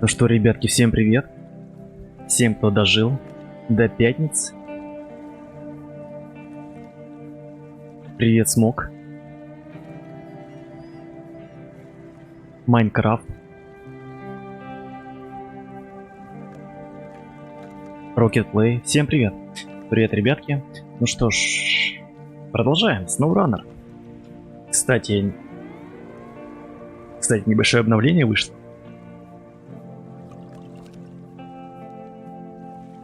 Ну что, ребятки, всем привет. Всем, кто дожил до пятницы. Привет, Смок. Майнкрафт. Rocket Play. Всем привет. Привет, ребятки. Ну что ж, продолжаем. SnowRunner. Кстати, небольшое обновление вышло.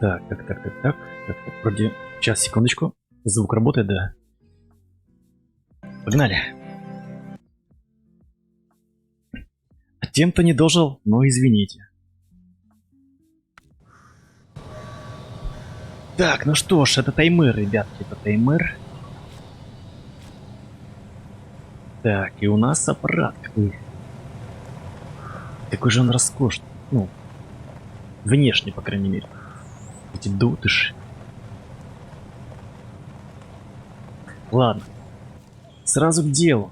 Так. Вроде... Сейчас, секундочку. Звук работает, да. Погнали. А тем, кто не дожил, ну извините. Так, ну что ж, это Таймыр, ребятки, это Таймыр. Так, и у нас аппарат какой же он роскошный. Ну, внешне, по крайней мере. Эти дотыши. Ладно. Сразу к делу.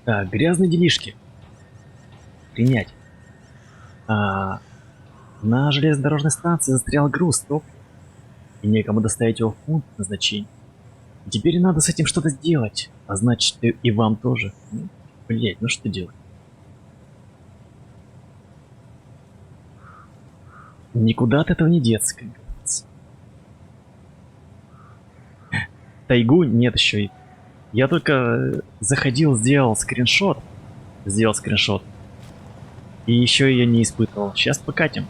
Так, грязные делишки. Принять. На железнодорожной станции застрял груз топлива. И некому доставить его в пункт назначения. И теперь надо с этим что-то сделать. А значит, и вам тоже. Блять, ну что делать? Никуда от этого не деться, как говорится. Тайгу нет еще. Я только заходил, сделал скриншот. И еще ее не испытывал. Сейчас покатим.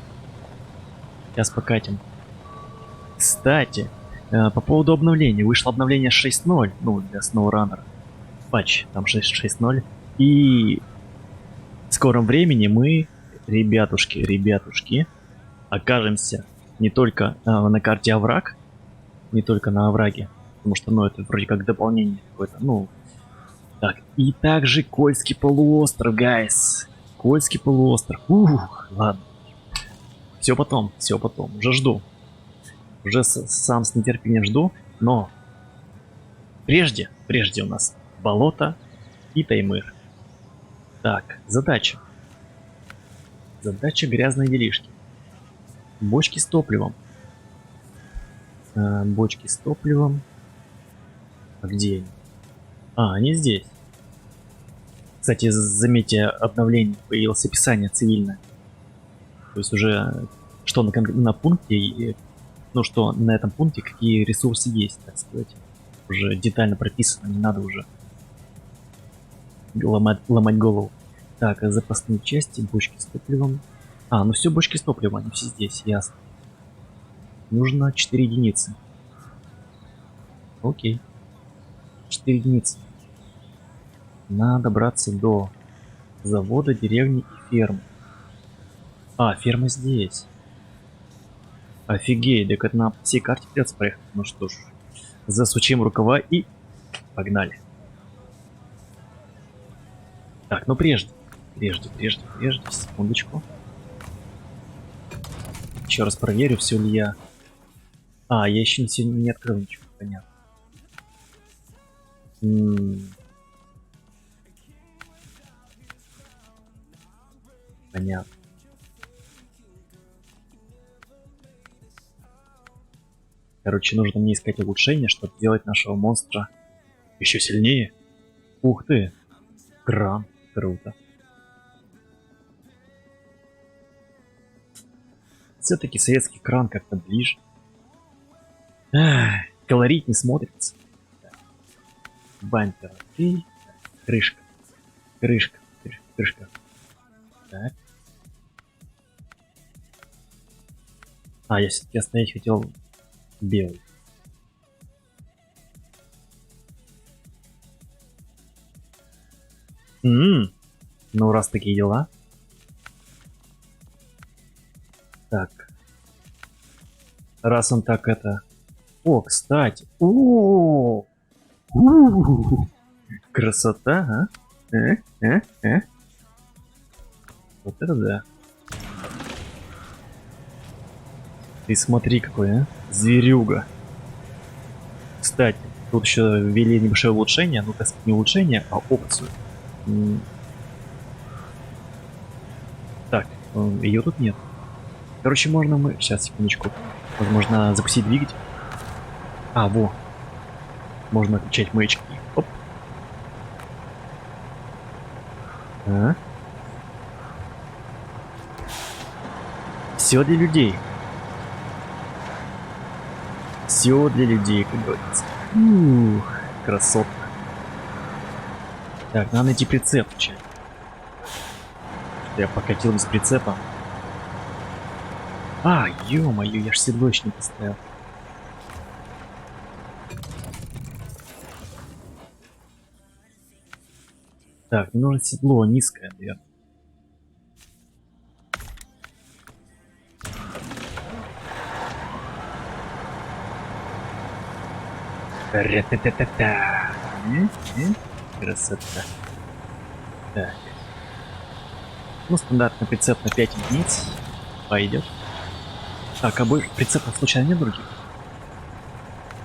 Кстати, по поводу обновления. Вышло обновление 6.0. Ну, для SnowRunner. Патч. Там 6.6.0. И в скором времени мы, ребятушки, окажемся не только на карте овраг, не только на овраге, потому что, ну, это вроде как дополнение какое-то, ну. Так, и также Кольский полуостров, гайс. Кольский полуостров. Ладно. Все потом, уже жду. Уже сам с нетерпением жду, но прежде у нас болото и Таймыр. Так, задача. Задача грязные делишки. Бочки с топливом. А где они? Они здесь. Кстати, заметьте, обновление появилось описание цивильное. То есть уже что на пункте, ну что на этом пункте, какие ресурсы есть, так сказать. Уже детально прописано, не надо уже ломать голову. Так, запасные части, бочки с топливом. Ну все бочки с топливом, они все здесь, ясно. Нужно 4 единицы. Окей. 4 единицы. Надо добраться до завода, деревни и фермы. Ферма здесь. Офигеть, так это на всей карте придется проехать. Ну что ж, засучим рукава и погнали. Так, ну прежде, секундочку. Еще раз проверю, все ли я... Я еще не открыл ничего, понятно. Понятно. Короче, нужно мне искать улучшение, чтобы сделать нашего монстра еще сильнее. Ух ты! Кран. Круто. все-таки советский кран как-то ближе. Ах, колорит не смотрится. Так. Бампер, окей. Так, крышка. Крышка. Крышка. Крышка. Так. А, я все-таки оставить хотел белый. Ну, раз такие дела. Так. Раз он так это... О, кстати. Красота, а? Вот это да. Ты смотри какой, а? Зверюга. Кстати, тут еще ввели небольшое улучшение. Ну, так сказать, не улучшение, а опцию. Так, ее тут нет. Короче, можно мы... Сейчас, секундочку. Возможно, запустить двигатель. А, во. Можно отключать маячки. Оп. Все для людей. Все для людей, как говорится. Ух, красотка. Так, надо найти прицеп. Я покатил без прицепа. А, ё-моё, я ж седло еще не поставил. Так, мне нужно седло низкое, наверное. Ра-та-та-та-та. Красота. Так. Ну, стандартный прицеп на 5 единиц. Пойдет. Так, а больше прицепов случайно нет других?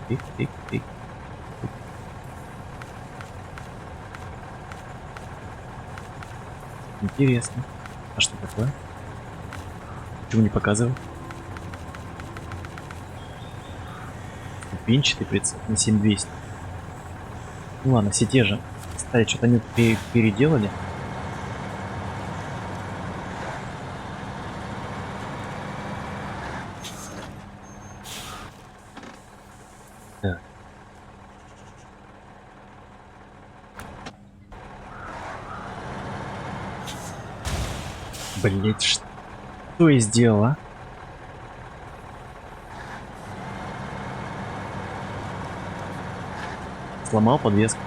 Тик-тик-тик. Интересно. А что такое? Почему не показывает? Ступенчатый прицеп на 7200. Ну ладно, все те же. Кстати, что-то они переделали. Так. Блять, что я сделал, а? Сломал подвеску.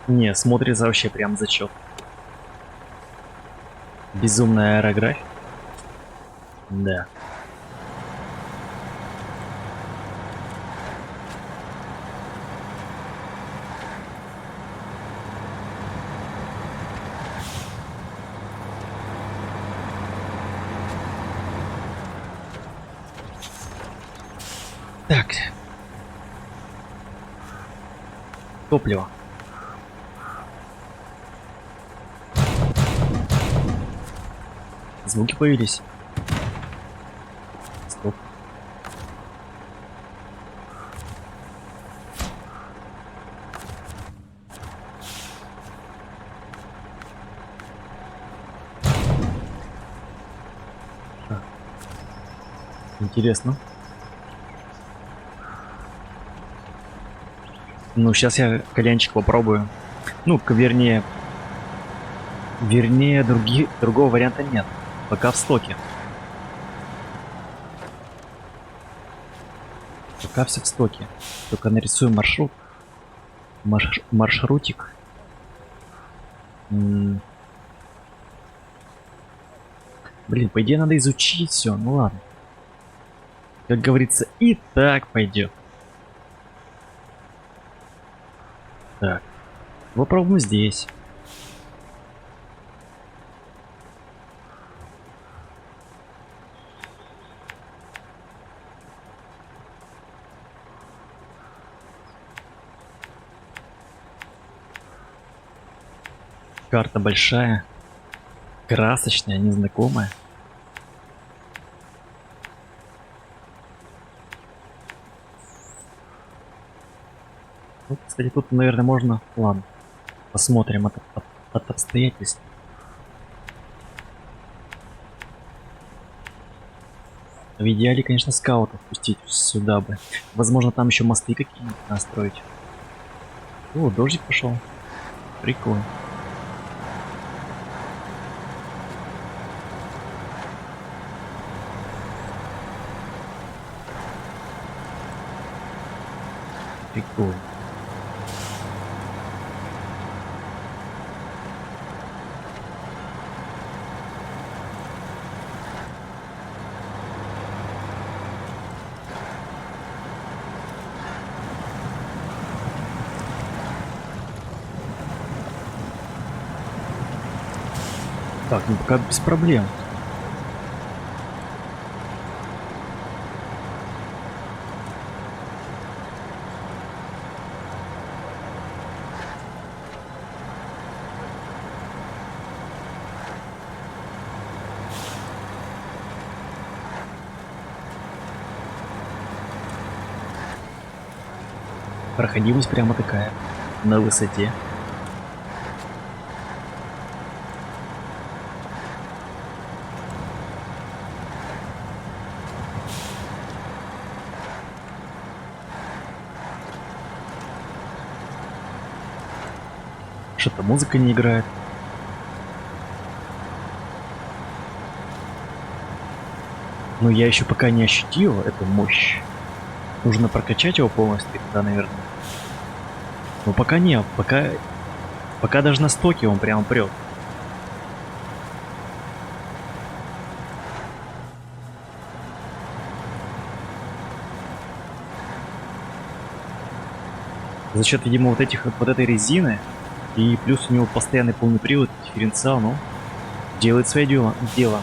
Не, смотрится вообще прям зачет. Безумная аэрография. Да. Так. Топливо. Звуки появились. Стоп. Интересно. Ну, сейчас я кальянчик попробую. Ну, вернее, другого варианта нет. Пока в стоке. Пока все в стоке. Только нарисую маршрут. Маршрутик. Блин, по идее надо изучить все. Ну ладно. Как говорится, и так пойдет. Так. Попробуем здесь. Карта большая, красочная, незнакомая. Ну, кстати, тут, наверное, можно... Ладно, посмотрим от обстоятельств. В идеале, конечно, скаутов пустить сюда бы. Возможно, там еще мосты какие-нибудь настроить. О, дождик пошел. Прикольно. Прикольно. Так, ну пока без проблем. Проходимость прямо такая, на высоте. Что-то музыка не играет. Но я еще пока не ощутил эту мощь. Нужно прокачать его полностью тогда, наверное. Но пока не, пока даже на стоке он прям прет. За счет, видимо, вот этой резины и плюс у него постоянный полный привод, дифференциал, ну, делает свое дело.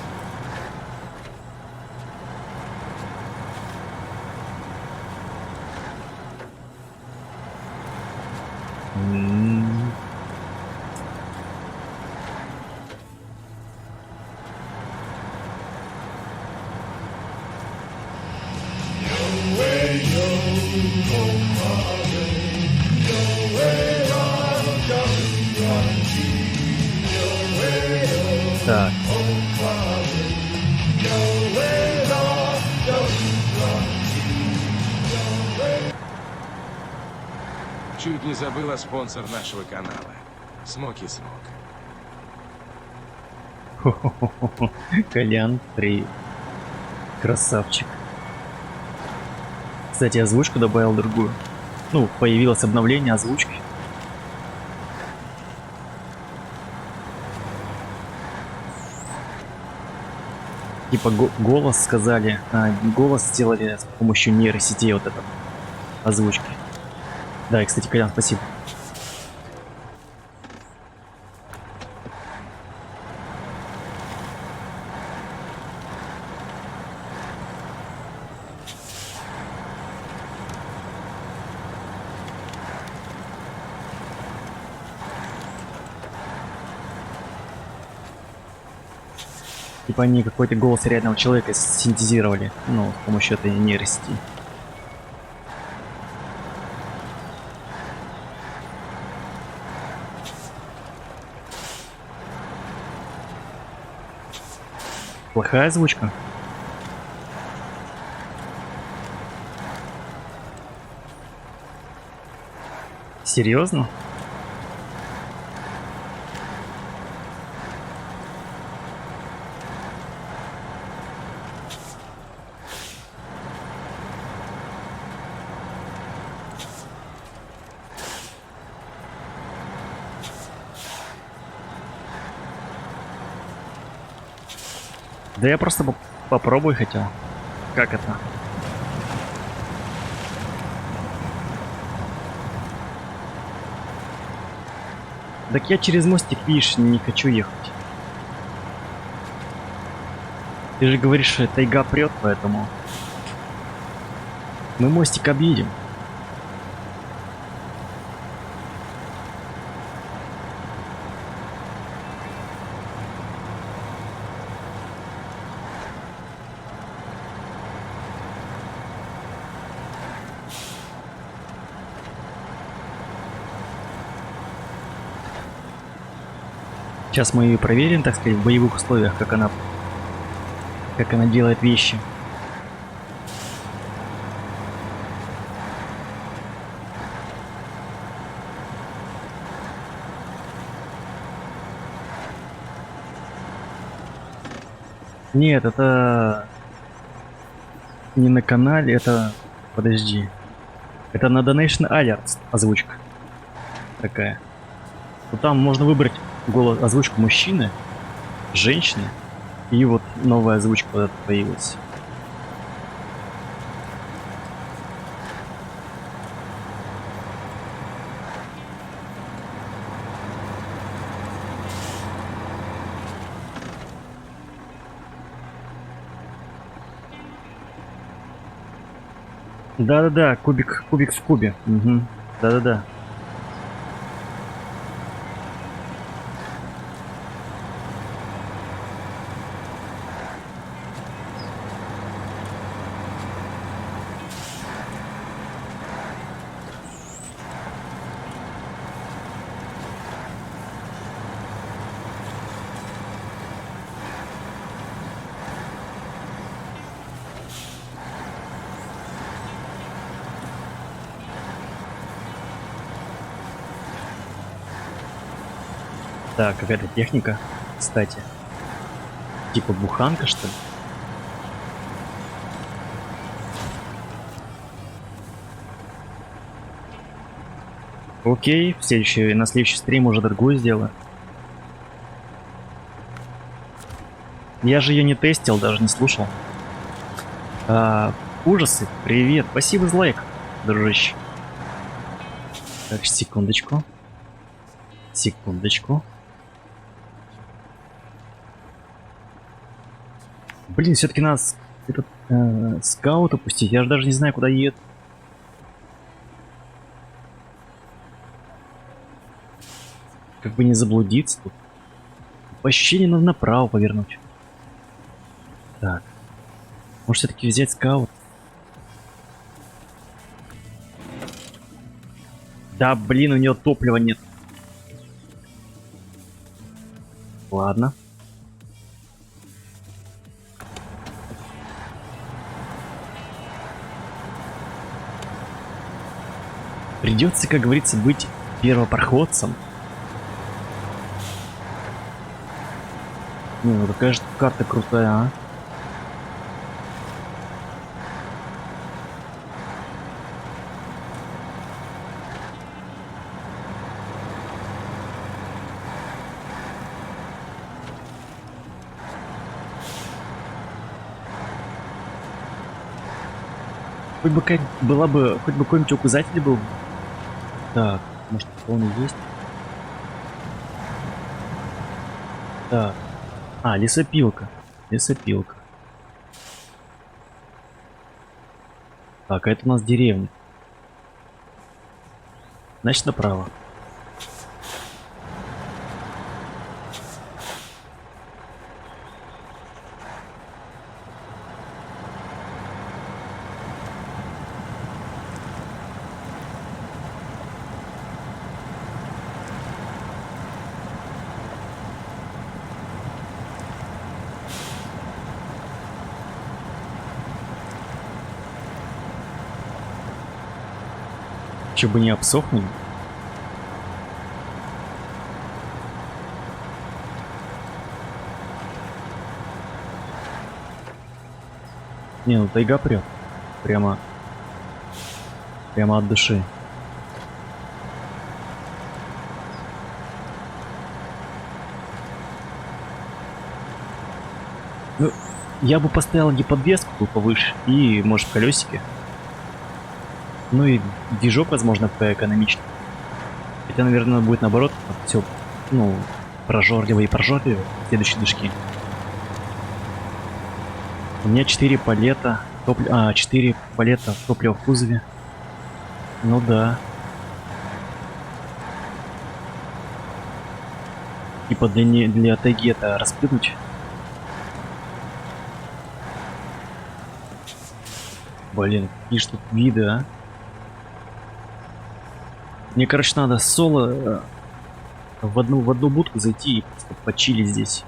Так. Чуть не забыла спонсор нашего канала. Смоки Смок. Хо-хо-хо-хо. Колян, привет. Красавчик. Кстати, озвучку добавил другую. Ну, появилось обновление озвучки. Типа голос сказали, голос сделали с помощью нейросетей вот это озвучки. Да, и, кстати, Колян, спасибо. Типа они какой-то голос реального человека синтезировали, ну, с помощью этой нейросети. Плохая озвучка? Серьезно? Да я просто попробую хотел. Как это? Так я через мостик, видишь, не хочу ехать. Ты же говоришь, что тайга прет, поэтому мы мостик объедем. Сейчас мы ее проверим, так сказать, в боевых условиях, как она делает вещи. Нет, это не на канале, это... Подожди. Это на Donation Alerts озвучка такая. Вот там можно выбрать голос, озвучку мужчины, женщины, и вот новая озвучка вот эта появилась. Да-да-да, кубик в кубе. Угу. Да-да-да. Так, какая-то техника, кстати. Типа буханка, что ли? Окей, на следующий стрим уже другую сделаю. Я же ее не тестил, даже не слушал. Ужасы, привет, спасибо за лайк, дружище. Так, секундочку. Секундочку. Блин, все-таки нас этот скаут опустить. Я же даже не знаю, куда едет. Как бы не заблудиться тут. По ощущениям надо направо повернуть. Так. Может все-таки взять скаут? Да, блин, у него топлива нет. Ладно. Придется, как говорится, быть первопроходцем. Ну, какая же карта крутая, а? Хоть бы была бы, хоть бы какой-нибудь указатель был. Так, может он и есть. Так. А, лесопилка. Лесопилка. Так, а это у нас деревня. Значит, направо. Че бы не обсохнули. Не, ну тайга прет. Прямо от души. Ну, я бы поставил гиподвеску повыше и, может, колесики. Ну и движок, возможно, поэкономичнее. Хотя, наверное, будет наоборот все, ну, прожорливо и прожорливо в следующей движке. У меня 4 палета, 4 палета топлива в кузове. Ну да. Типа для тайги это распрыгнуть. Блин, какие ж тут виды, а? Мне, короче, надо соло в одну будку зайти и просто почилить здесь.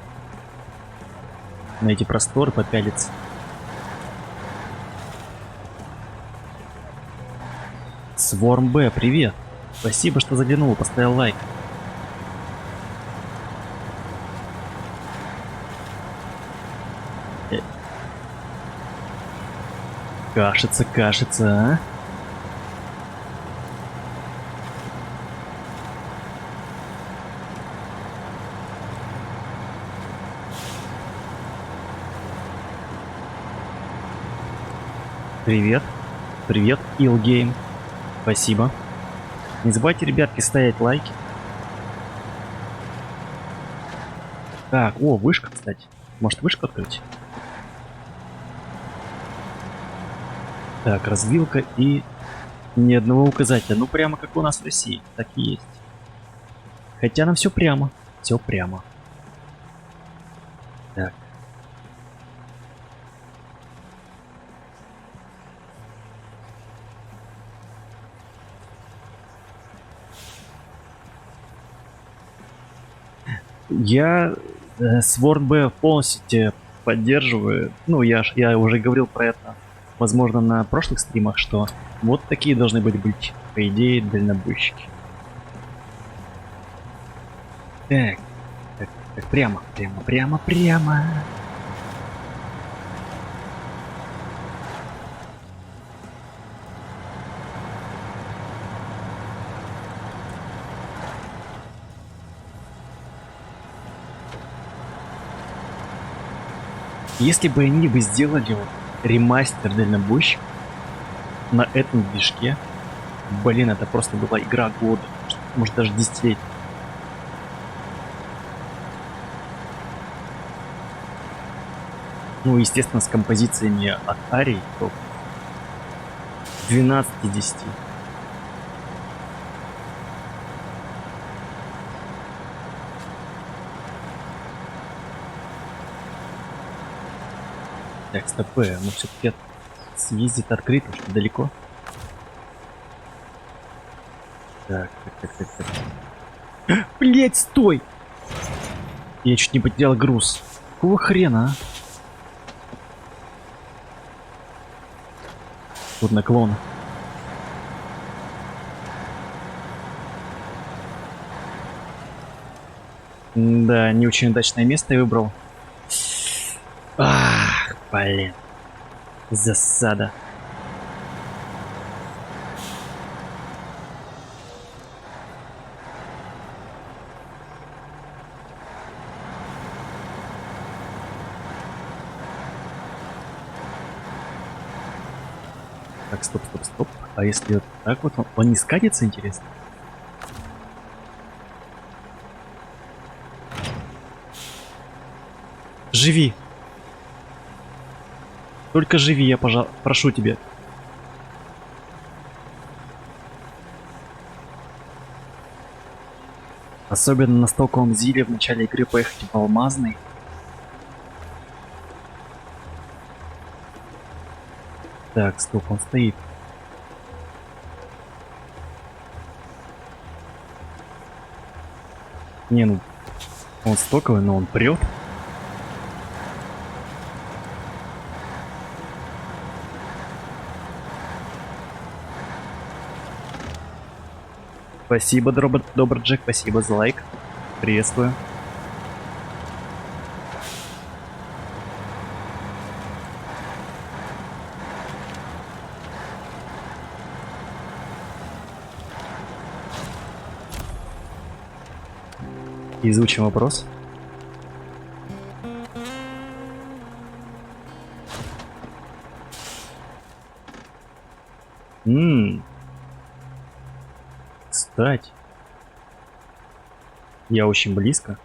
На эти просторы попялиться. Сворм Б, привет. Спасибо, что заглянул, поставил лайк. Кашица, а? Привет. Привет, Illgame. Спасибо. Не забывайте, ребятки, ставить лайки. Так, о, вышка, кстати. Может, вышку открыть? Так, развилка и ни одного указателя. Ну, прямо как у нас в России. Так и есть. Хотя нам все прямо. Все прямо. Так. Я Sword B полностью поддерживаю. Ну, я уже говорил про это, возможно, на прошлых стримах, что вот такие должны быть, по идее, дальнобойщики. Так, прямо. Если бы они бы сделали вот ремастер дальнобойщик на этом движке, блин, это просто была игра года, может даже десятилетия. Ну, естественно, с композициями от Арии, то 12 из 10. Так, стоп, ну все-таки съездит открыто, что далеко. Так. Блять, стой! Я чуть не потерял груз. Какого хрена, а? Тут наклон. Да, не очень удачное место я выбрал. Ах, блин. Засада. Так, стоп. А если вот так вот, он не скатится, интересно? Живи. Только живи, я прошу тебя. Особенно на стоковом зиле в начале игры поехать в алмазный. Так, стоп, он стоит. Не, ну, он стоковый, но он прет. Спасибо, Добрый Джек, спасибо за лайк. Приветствую. Изучим вопрос. Кстати, я очень близко.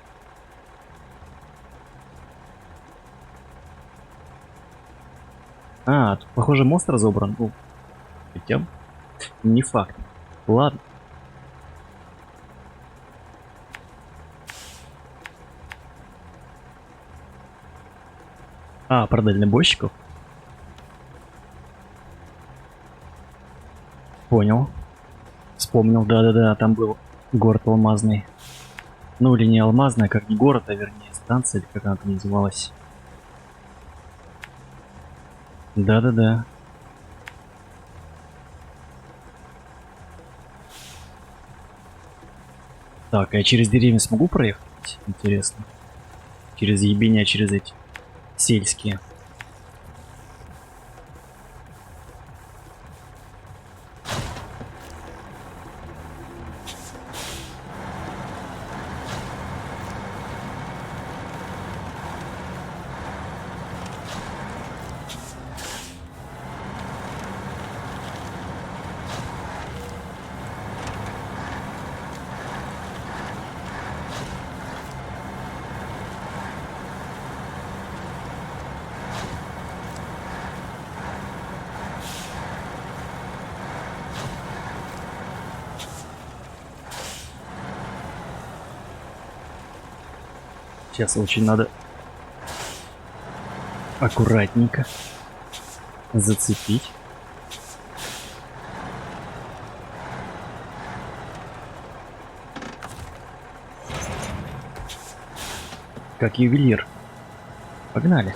А, тут, похоже, мост разобран. Ну, хотя не факт. Ладно. А, про дальнобойщиков? Понял. Вспомнил, да-да-да, там был город алмазный. Ну или не алмазная, как не город, а вернее станция, или как она там называлась. Да-да-да. Так, а я через деревню смогу проехать? Интересно. Через ебеня, через эти сельские. Сейчас очень надо аккуратненько зацепить. Как ювелир. Погнали.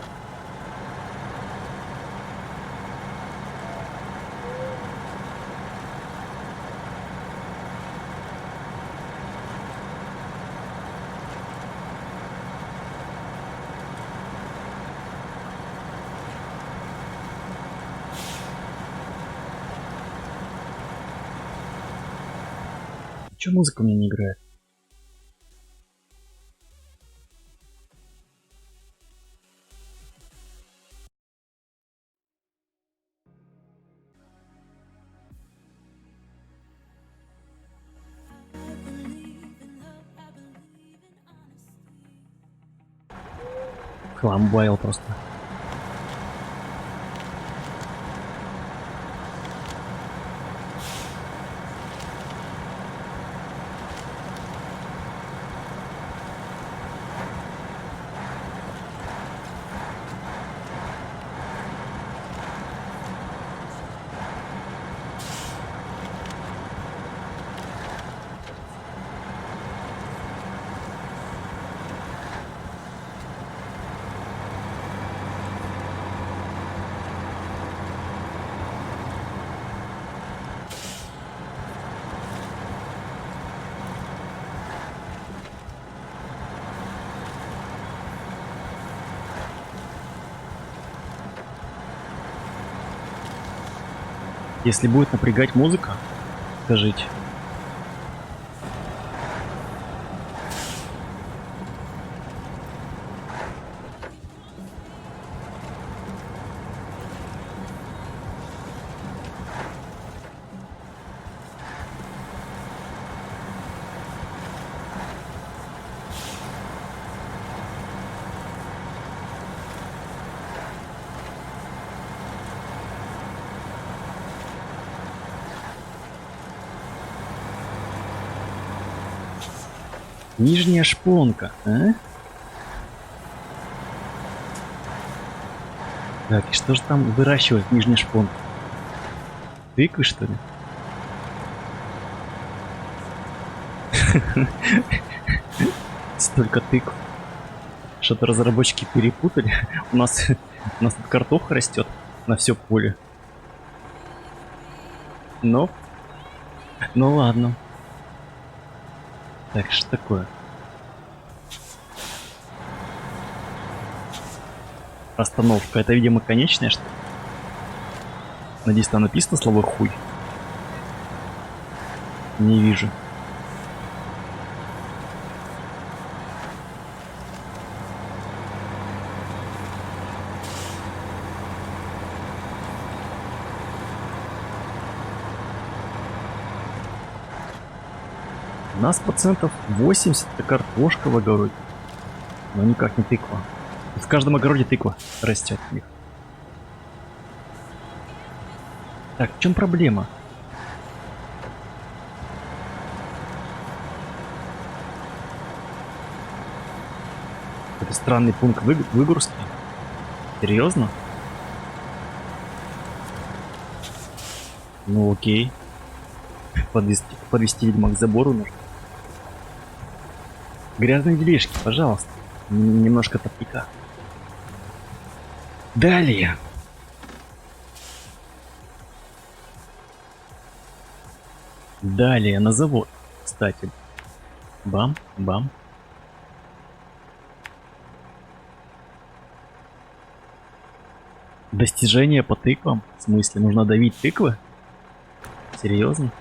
Чё музыка у меня не играет? Хламбайл просто. Если будет напрягать музыка, скажите. Нижняя шпонка, а? Так, и что же там выращивать в нижней шпонке? Тыквы, что ли? Столько тыкв. Что-то разработчики перепутали. У нас тут картоха растет на все поле. Ну ладно. Так, что такое? Остановка. Это, видимо, конечная, что ли? Надеюсь, там написано слово хуй. Не вижу. У нас процентов 80 это картошка в огороде. Но никак не тыква. В каждом огороде тыква растет у них. Так, в чем проблема? Это странный пункт выгрузки. Серьезно? Ну окей. Подвести видимо, к забору нужно. Грязные делишки, пожалуйста. Немножко топика. Далее. Далее на завод, кстати. Бам, бам. Достижение по тыквам? В смысле, нужно давить тыквы? Серьезно?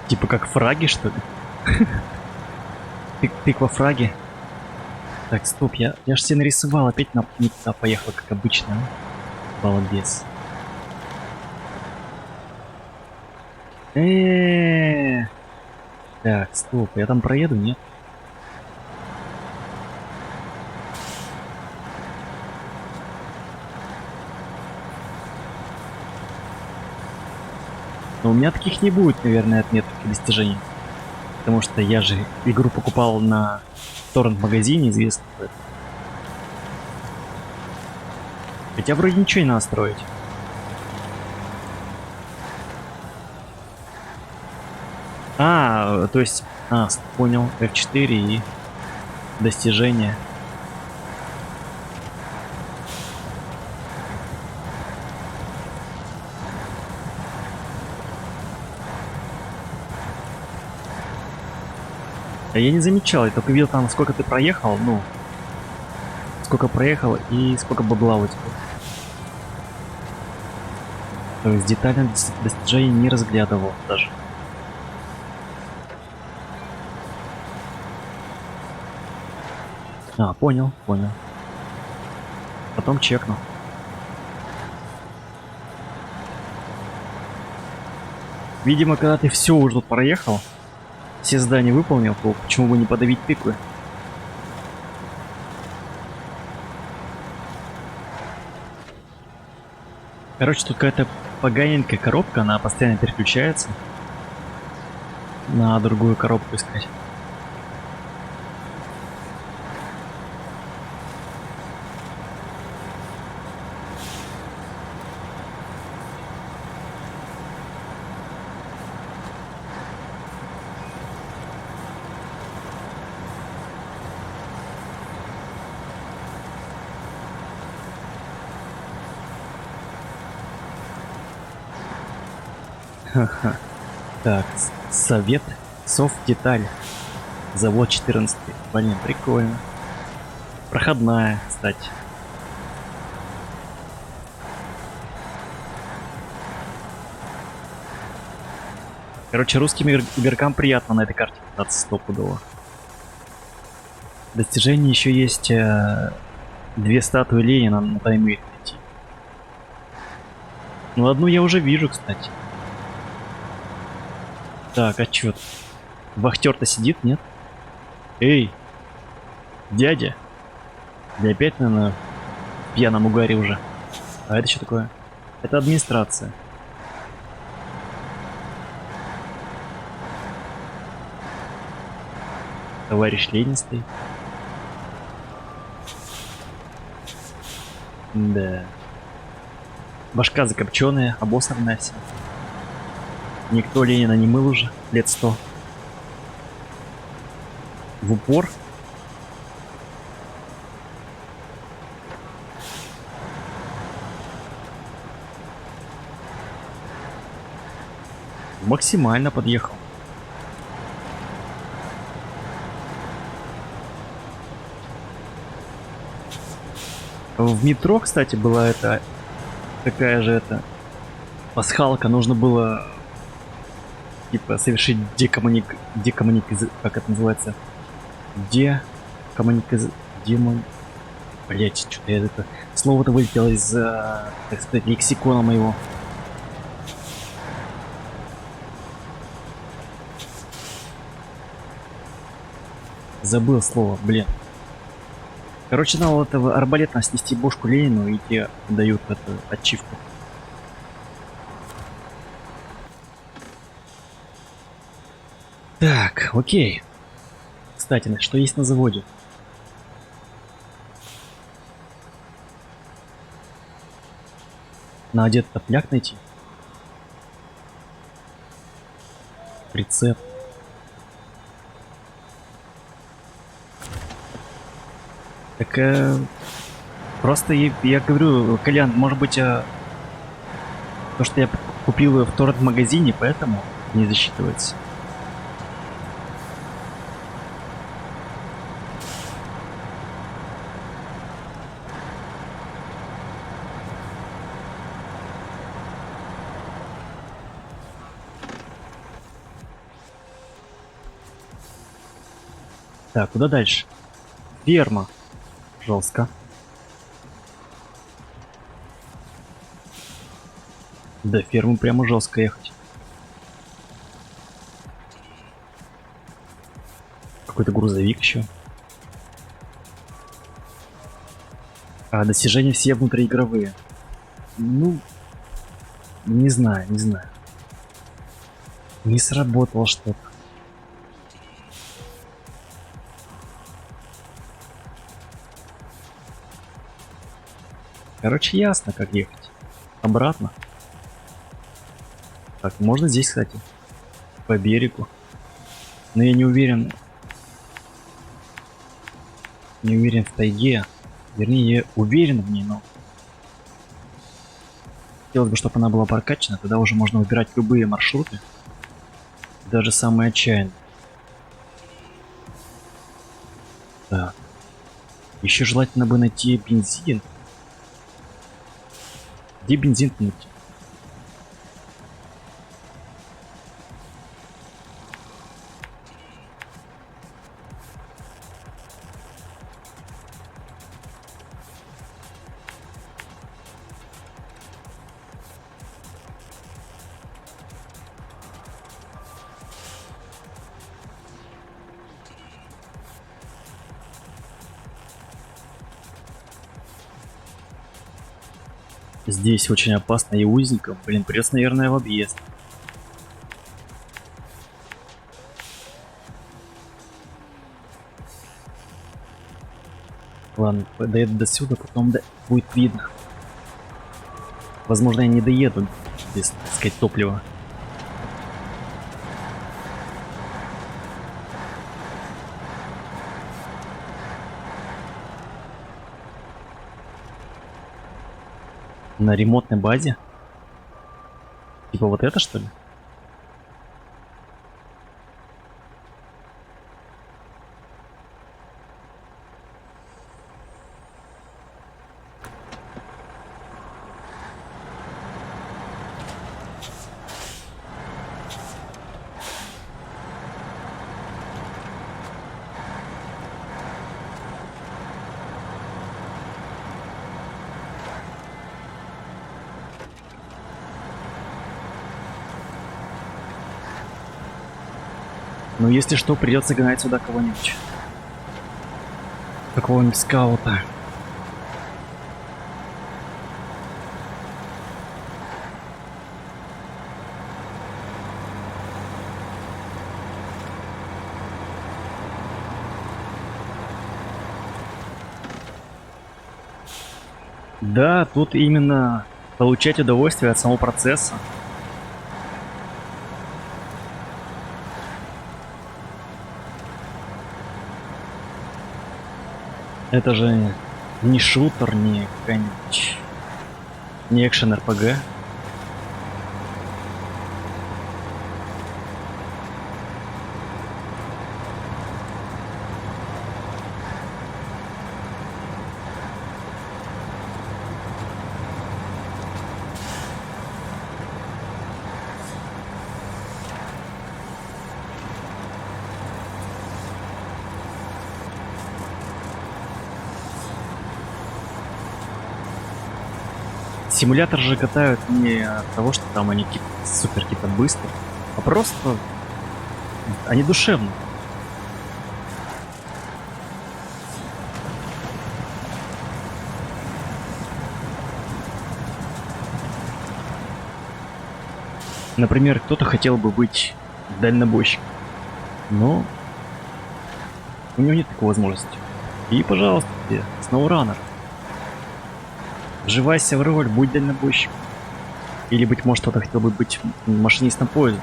Типа как фраги, что ли? Тыква фраги. Так, стоп, я ж себе нарисовал, опять не туда поехал, как обычно. Балбес. Так, стоп, я там проеду, нет? Но у меня таких не будет, наверное, отметок и достижений. Потому что я же игру покупал на торрент-магазине, известно. Хотя вроде ничего не надо строить. То есть... понял. F4 и достижения. Я не замечал, я только видел там, сколько ты проехал, ну... Сколько проехал и сколько бабла у тебя. То есть детально достижений не разглядывал даже. Понял. Потом чекну. Видимо, когда ты все уже тут проехал, все задания выполнил, то почему бы не подавить тыквы? Короче, тут какая-то поганенькая коробка, она постоянно переключается. На другую коробку искать. Ха-ха. Так, совет, софт деталь. Завод 14. Блин, прикольно. Проходная, кстати. Короче, русским игрокам приятно на этой карте кататься стопудово. Достижение еще есть 2 статуи Ленина на таймере найти. Ну, одну я уже вижу, кстати. Так, отчет. Вахтер-то сидит, нет? Эй, дядя. Я опять, наверное, в пьяном угаре уже. А это что такое? Это администрация. Товарищ Ленин стоит. Да. Башка закопченная, обосранная вся. Никто Ленина не мыл уже лет 100. В упор. Максимально подъехал. В метро, кстати, была такая же пасхалка. Нужно было типа совершить как это называется? Блять, что-то я слово-то вылетело из, так сказать, лексикона моего. Забыл слово, блин. Короче, надо вот этого арбалетно снести бошку Ленину, и те дают эту ачивку. Так, окей. Кстати, что есть на заводе? Надо где-то топляк найти. Прицеп. Так, просто я говорю, Колян, может быть, то, что я купил в торрент-магазине, поэтому не засчитывается. Так, куда дальше? Ферма. Жестко. До фермы прямо жестко ехать. Какой-то грузовик еще. А достижения все внутриигровые. Ну, не знаю, не знаю. Не сработало что-то. Короче, ясно, как ехать. Обратно. Так, можно здесь, кстати. По берегу. Но я не уверен. Не уверен в тайге. Вернее, я уверен в ней, но... Хотелось бы, чтобы она была прокачана. Тогда уже можно выбирать любые маршруты. Даже самые отчаянные. Так. Еще желательно бы найти бензин. Где бензин найти? Здесь очень опасно и узенько. Блин, придется, наверное, в объезд. Ладно, доеду до сюда, потом будет видно. Возможно, я не доеду без, так сказать, топлива. На ремонтной базе? Типа вот это, что ли? Ну, если что, придется гнать сюда кого-нибудь. Какого-нибудь скаута. Да, тут именно получать удовольствие от самого процесса. Это же не шутер, не какая-нибудь... Не экшен-РПГ. Симулятор же катают не от того, что там они супер типа быстрые, а просто они душевные. Например, кто-то хотел бы быть дальнобойщиком. Но у него нет такой возможности. И, пожалуйста, тебе, SnowRunner. Вживайся в роль, будь дальнобойщиком. Или, быть может, кто-то хотел бы быть машинистом поезда.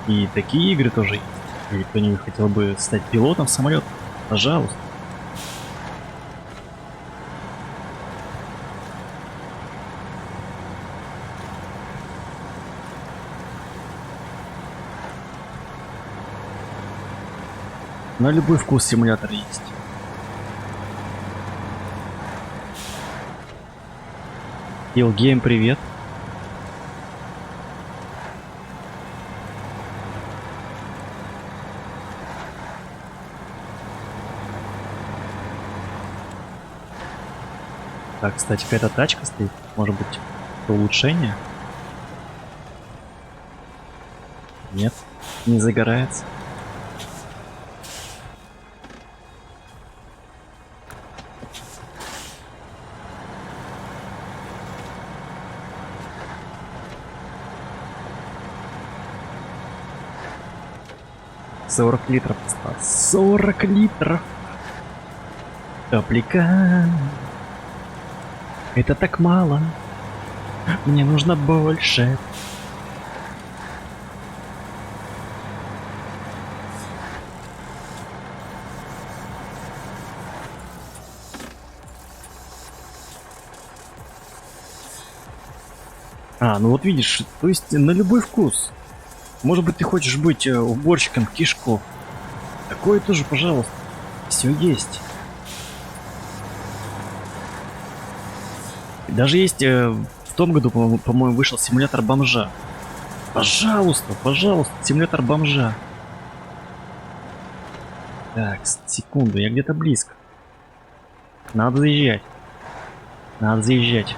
И такие игры тоже есть. Или кто-нибудь хотел бы стать пилотом самолета. Пожалуйста. На любой вкус симулятор есть. Илгейм, привет. Так, кстати, какая-то тачка стоит. Может быть, это улучшение? Нет, не загорается. $40 литров осталось. 40 литров. Топлика. Это так мало. Мне нужно больше. Ну вот видишь, то есть на любой вкус. Может быть, ты хочешь быть уборщиком кишков. Такое тоже, пожалуйста. Все есть. Даже есть в том году, по-моему, вышел симулятор бомжа. Пожалуйста, пожалуйста, симулятор бомжа. Так, секунду, я где-то близко. Надо заезжать. Надо заезжать.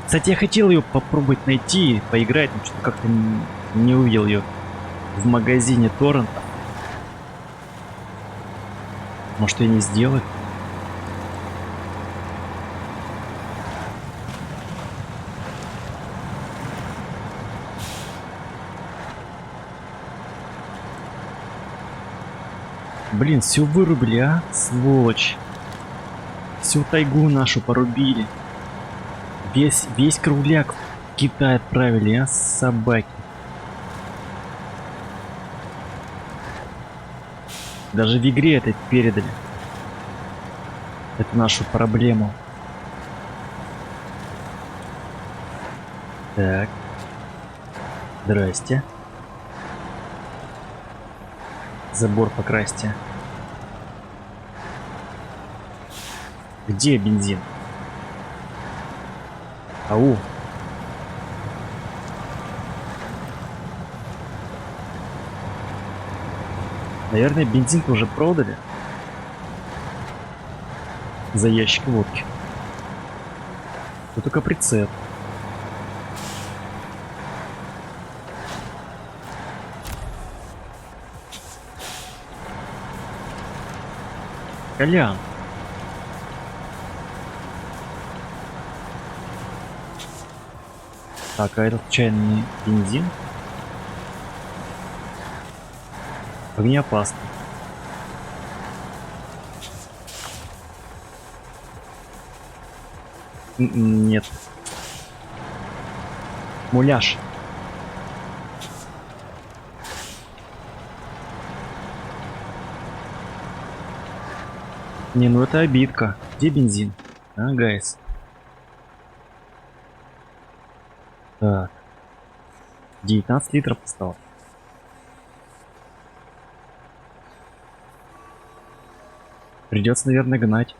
Кстати, я хотел ее попробовать найти, поиграть, но что-то как-то не увидел ее в магазине торрента. Может, я не сделаю? Блин, все вырубили, а? Сволочь. Всю тайгу нашу порубили. Весь кругляк в Китай отправили, а? Собаки. Даже в игре это передали. Это нашу проблему. Так. Здрасте. Забор покрасьте. Где бензин? Ау. Наверное, бензин-то уже продали. За ящик водки. Тут только прицеп. Колян. Так, а этот случайно не бензин? Огнеопасный. Нет. Муляж. Не, ну это обидка. Где бензин? Гайс. Так. 19 литров осталось. Придется, наверное, гнать.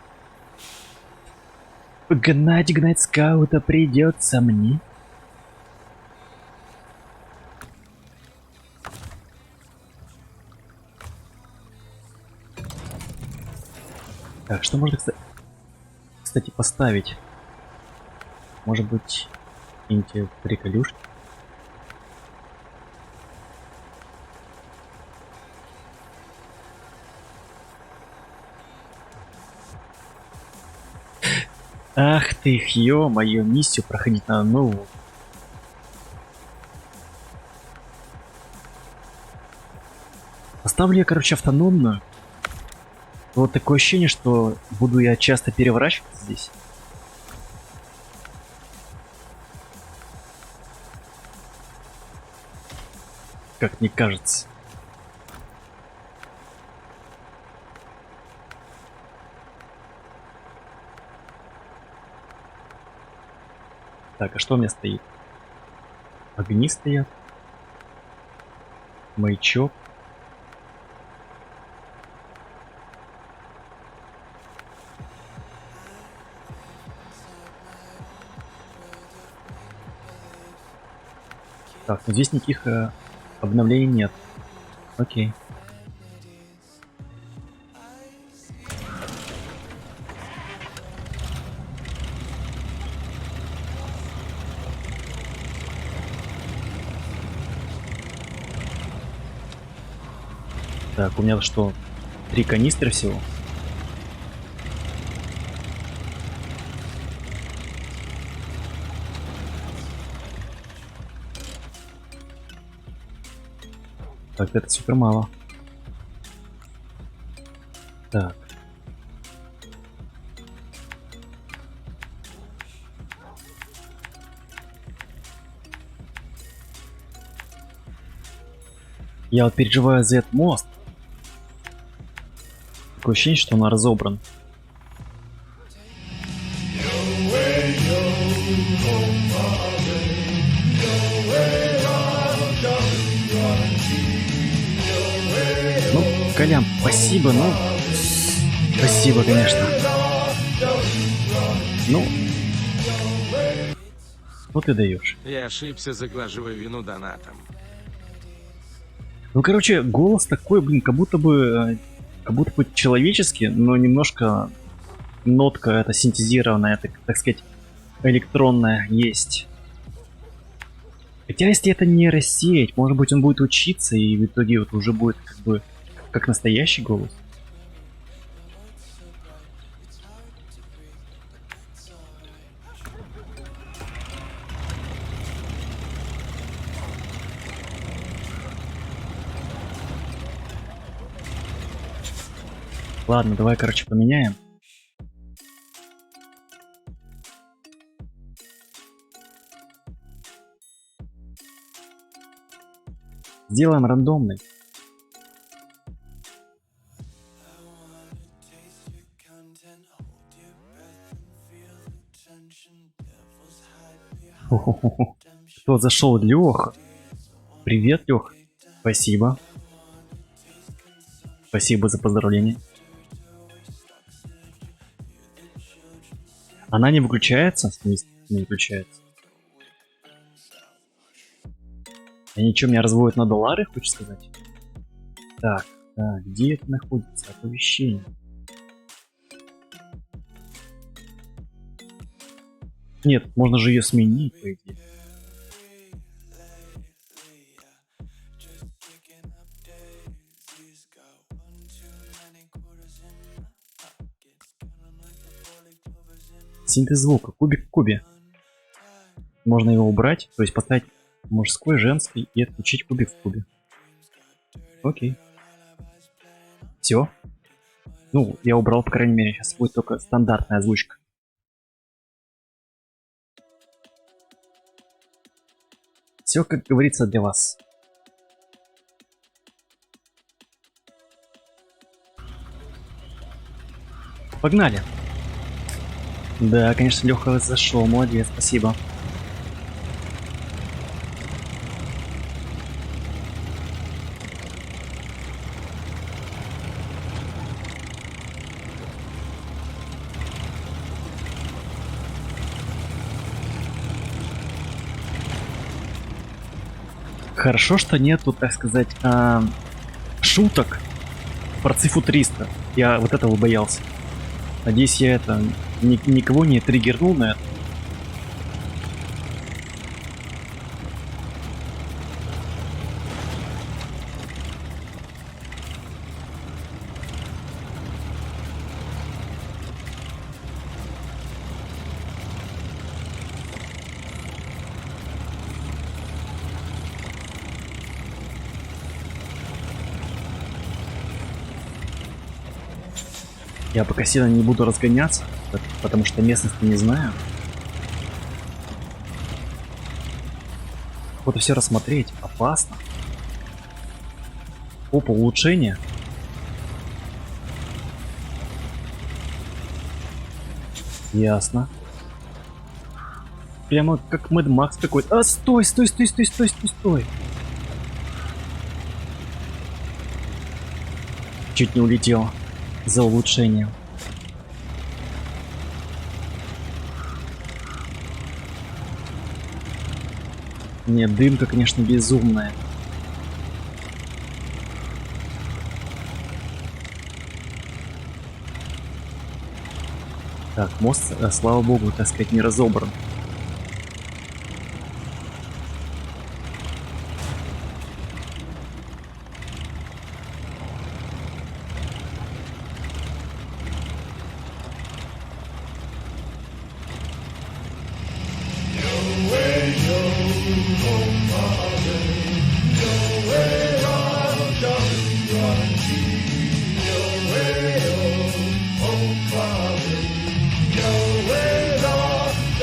Гнать скаута придется мне. Так, что можно, кстати, поставить? Может быть, какие-нибудь приколюшки? Ах ты, ё-моё, миссию проходить надо новую. Поставлю я, короче, автономную. Вот такое ощущение, что буду я часто переворачиваться здесь. Как мне кажется. Так, а что у меня стоит? Огни стоят. Маячок. Так, ну здесь никаких обновлений нет. Окей. Так, у меня что? 3 канистры всего? Так, это супер мало. Так. Я вот переживаю за этот мост. Такое ощущение, что он разобран. Ну, Колян, спасибо, ну... Спасибо, конечно. Ну... Ну ты даешь. Я ошибся, заглаживая вину донатом. Ну, короче, голос такой, блин, как будто бы человеческий, но немножко нотка это синтезированная, так сказать, электронная есть. Хотя если это не рассеять, может быть он будет учиться и в итоге вот уже будет как бы как настоящий голос. Ладно, давай, короче, поменяем. Сделаем рандомный. Хо-хо-хо. Кто зашел? Леха. Привет, Лех. Спасибо. Спасибо за поздравление. Она не выключается? В смысле, не выключается. Они что, меня разводят на доллары, хочешь сказать? Так, где это находится? Оповещение. Нет, можно же ее сменить, по идее. Синтез звука, кубик в кубе. Можно его убрать, то есть поставить мужской, женский и отключить кубик в кубе. Окей. Все. Ну, я убрал, по крайней мере, сейчас будет только стандартная озвучка. Все, как говорится, для вас. Погнали. Да, конечно, Леха зашел, молодец, спасибо. Хорошо, что нету, так сказать, шуток про цифру 300. Я вот этого боялся. Надеюсь, я это никого не триггернул на это. Я пока сильно не буду разгоняться, потому что местности не знаю. Вот все рассмотреть опасно. Опа, улучшение. Ясно. Прямо как Мэд Макс какой-то. А, стой, стой, стой, стой, стой, стой, стой. Чуть не улетел за улучшением. Нет, дымка, конечно, безумная. Так, мост, слава богу, так сказать, не разобран.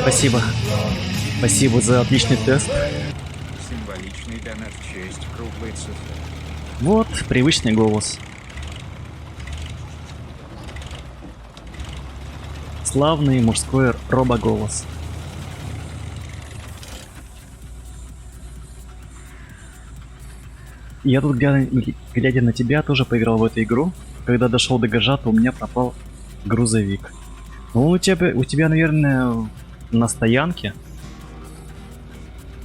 Спасибо. Спасибо за отличный тест. Символичный донат в честь круглой цифры. Вот, привычный голос. Славный мужской робоголос. Я тут, глядя на тебя, тоже поиграл в эту игру. Когда дошел до Гажата, у меня пропал грузовик. Ну, у тебя, наверное, на стоянке.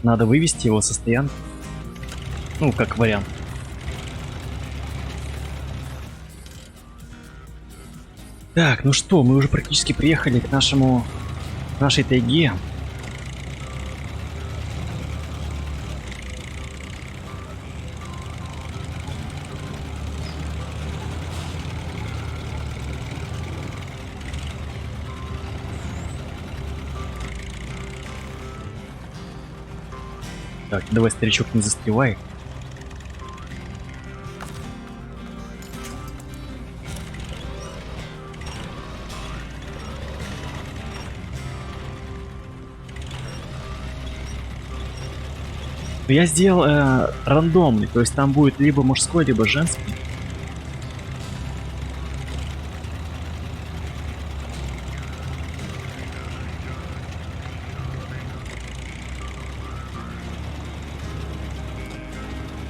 Надо вывести его со стоянки. Ну, как вариант. Так, ну что, мы уже практически приехали к нашей тайге. Так, давай, старичок, не застревай. Я сделал рандомный, то есть там будет либо мужской, либо женский.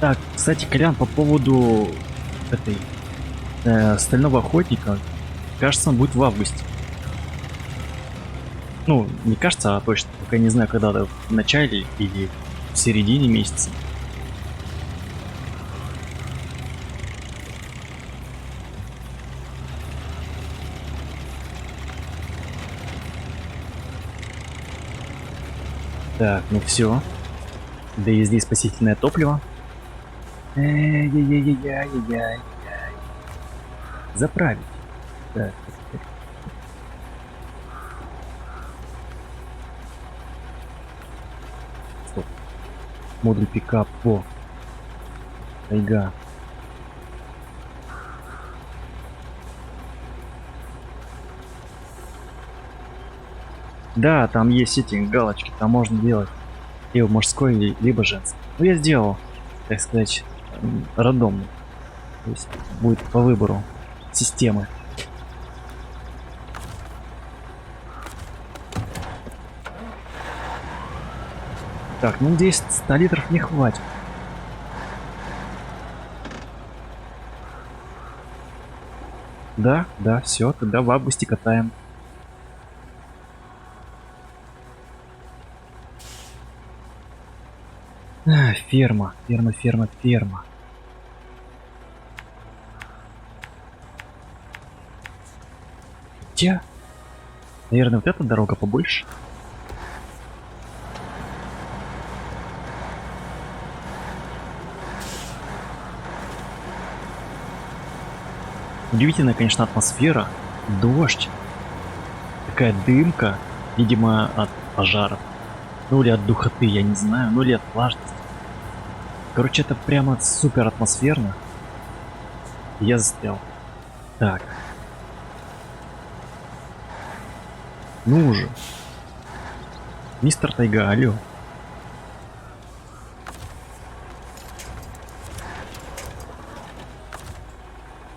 Так, кстати, Колян, по поводу этой стального охотника, кажется, он будет в августе. Ну, не кажется, а точно, пока не знаю, когда-то в начале или в середине месяца. Так, ну все. Да и здесь спасительное топливо. Ай-яй-яй-яй-яй-яй. Заправить. Так. Стоп. Модуль пикап по. Тайга. Да, там есть эти галочки, там можно делать либо мужской, либо женский. Ну, я сделал, так сказать, рандомный. То есть будет по выбору системы. Так, ну здесь 100 литров не хватит. Да, все, тогда в августе катаем. Ферма. Где? Наверное, вот эта дорога побольше. Удивительная, конечно, атмосфера. Дождь. Такая дымка. Видимо, от пожаров. Ну или от духоты, я не знаю. Ну или от влажности. Короче, это прямо супер атмосферно. Я застрял. Так. Ну уже. Мистер Тайга, алло.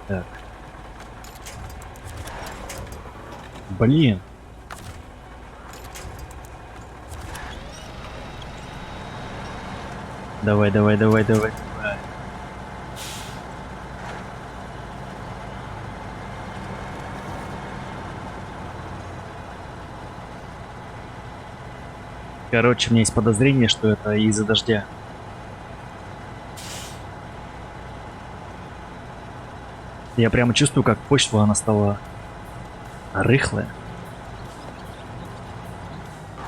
Так. Блин. Давай, давай, давай, давай, давай. Короче, у меня есть подозрение, что это из-за дождя. Я прямо чувствую, как почва, она стала рыхлая.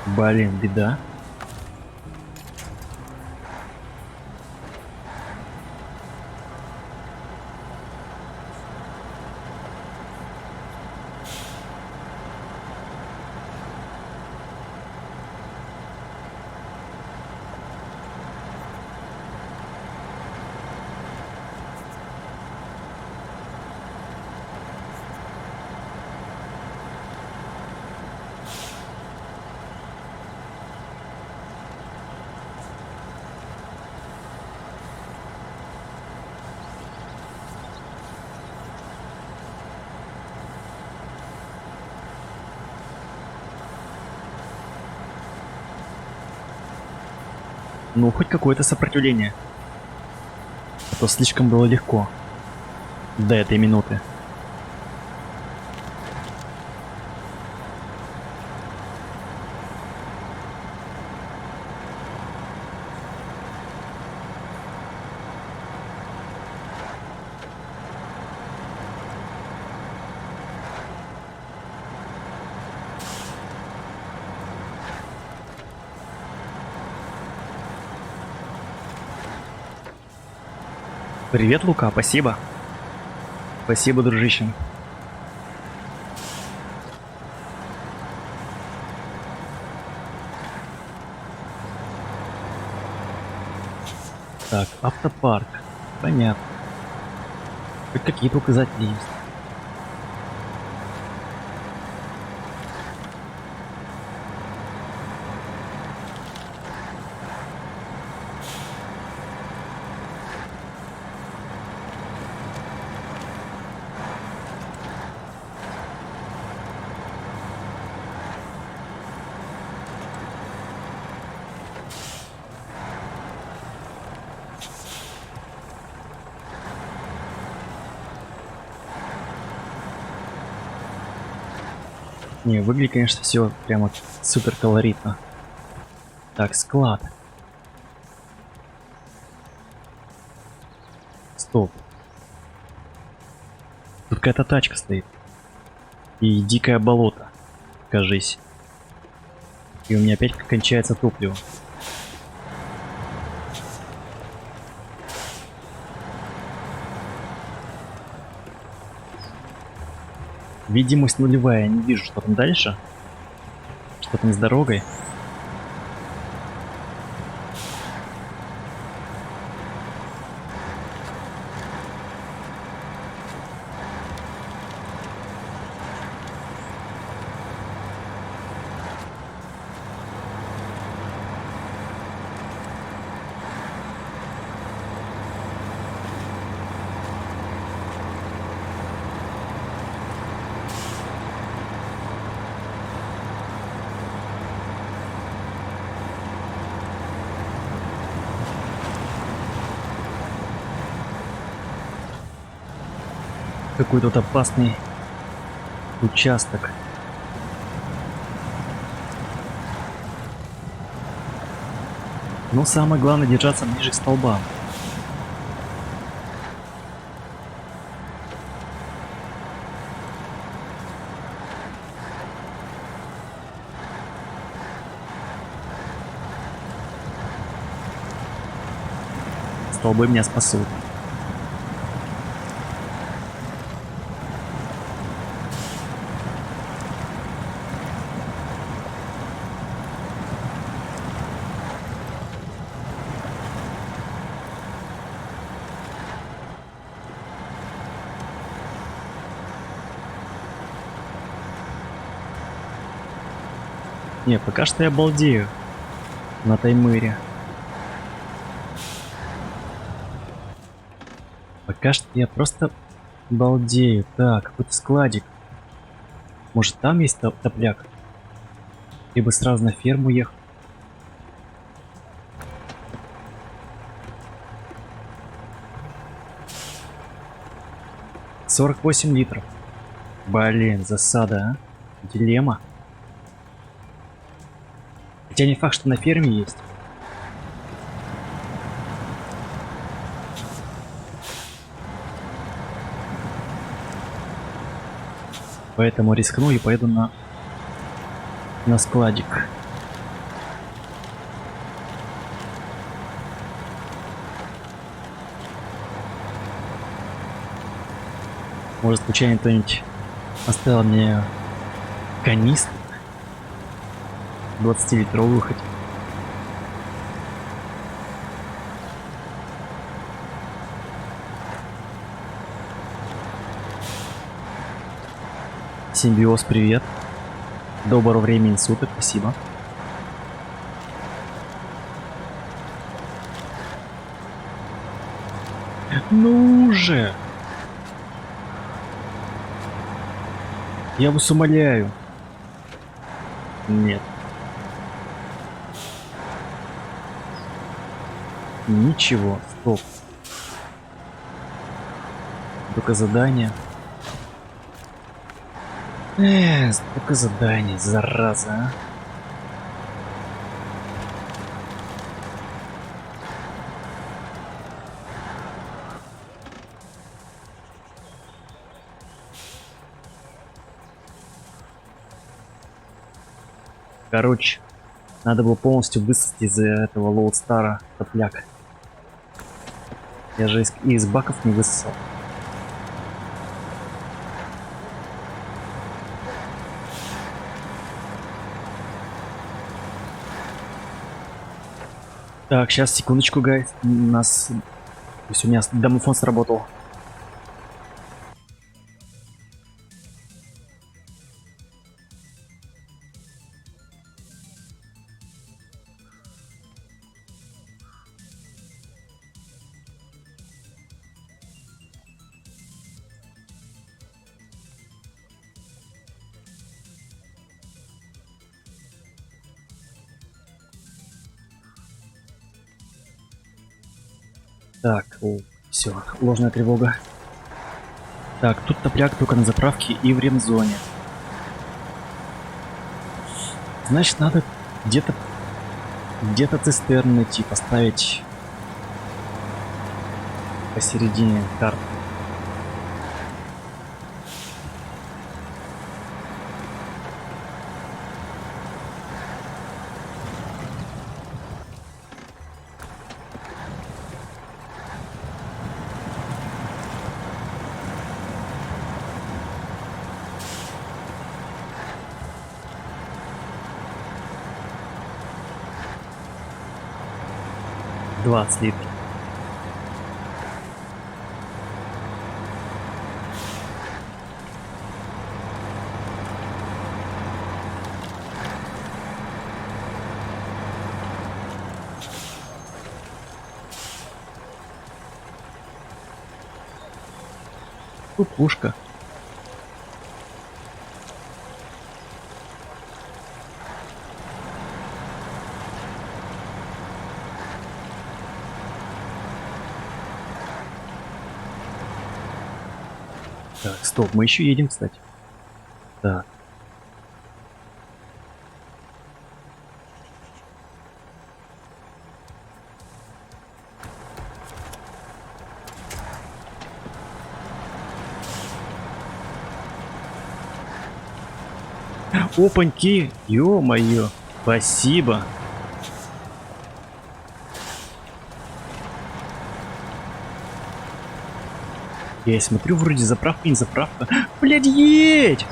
Блин, беда. Ну, хоть какое-то сопротивление. А то слишком было легко. До этой минуты. Привет, Лука, спасибо. Спасибо, дружище. Так, автопарк. Понятно. Хоть какие-то указатели есть. Не, выглядит, конечно, все прямо супер колоритно. Так, склад. Стоп. Тут какая-то тачка стоит. И дикое болото. Кажись. И у меня опять кончается топливо. Видимость нулевая, я не вижу, что там дальше. Что там с дорогой. Какой тут опасный участок. Но самое главное держаться ближе к столбам. Столбы меня спасут. Не, пока что я балдею на Таймыре. Пока что я просто балдею. Так, какой-то складик. Может, там есть топляк? Либо сразу на ферму ехать. — 48 литров. Блин, засада, а? Дилемма. Хотя не факт, что на ферме есть. Поэтому рискну и поеду на складик. Может, случайно кто-нибудь оставил мне канистру 20-литровую хоть. Симбиоз, привет. Доброго времени суток, спасибо. Ну уже! Я вас умоляю. Нет. Ничего, стоп. Только задание. Только задание, зараза, а. Короче, надо было полностью высосать из этого лоудстара топляк. Я же из баков не высосал. Так, сейчас, секундочку, гайс. У нас... То есть у меня домофон сработал. Так, все, ложная тревога. Так, тут топляк только на заправке и в ремзоне. Значит, надо где-то цистерн найти, поставить посередине карты. — 20 литров. Пушка. Так, стоп, мы еще едем, кстати. Так. Опаньки, ё-моё, спасибо. Я смотрю, вроде заправка, не заправка. Блядь, едь!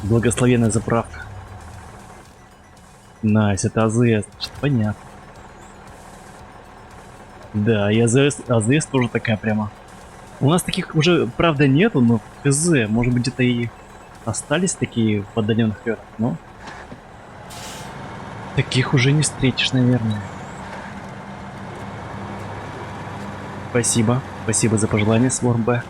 Благословенная заправка. Найс, это АЗС, значит, понятно. Да, и АЗС тоже такая прямо. У нас таких уже, правда, нету, но хз, может быть, где-то и остались такие в отдаленных районах, но таких уже не встретишь, наверное. Спасибо. Спасибо за пожелание, Сворм Б.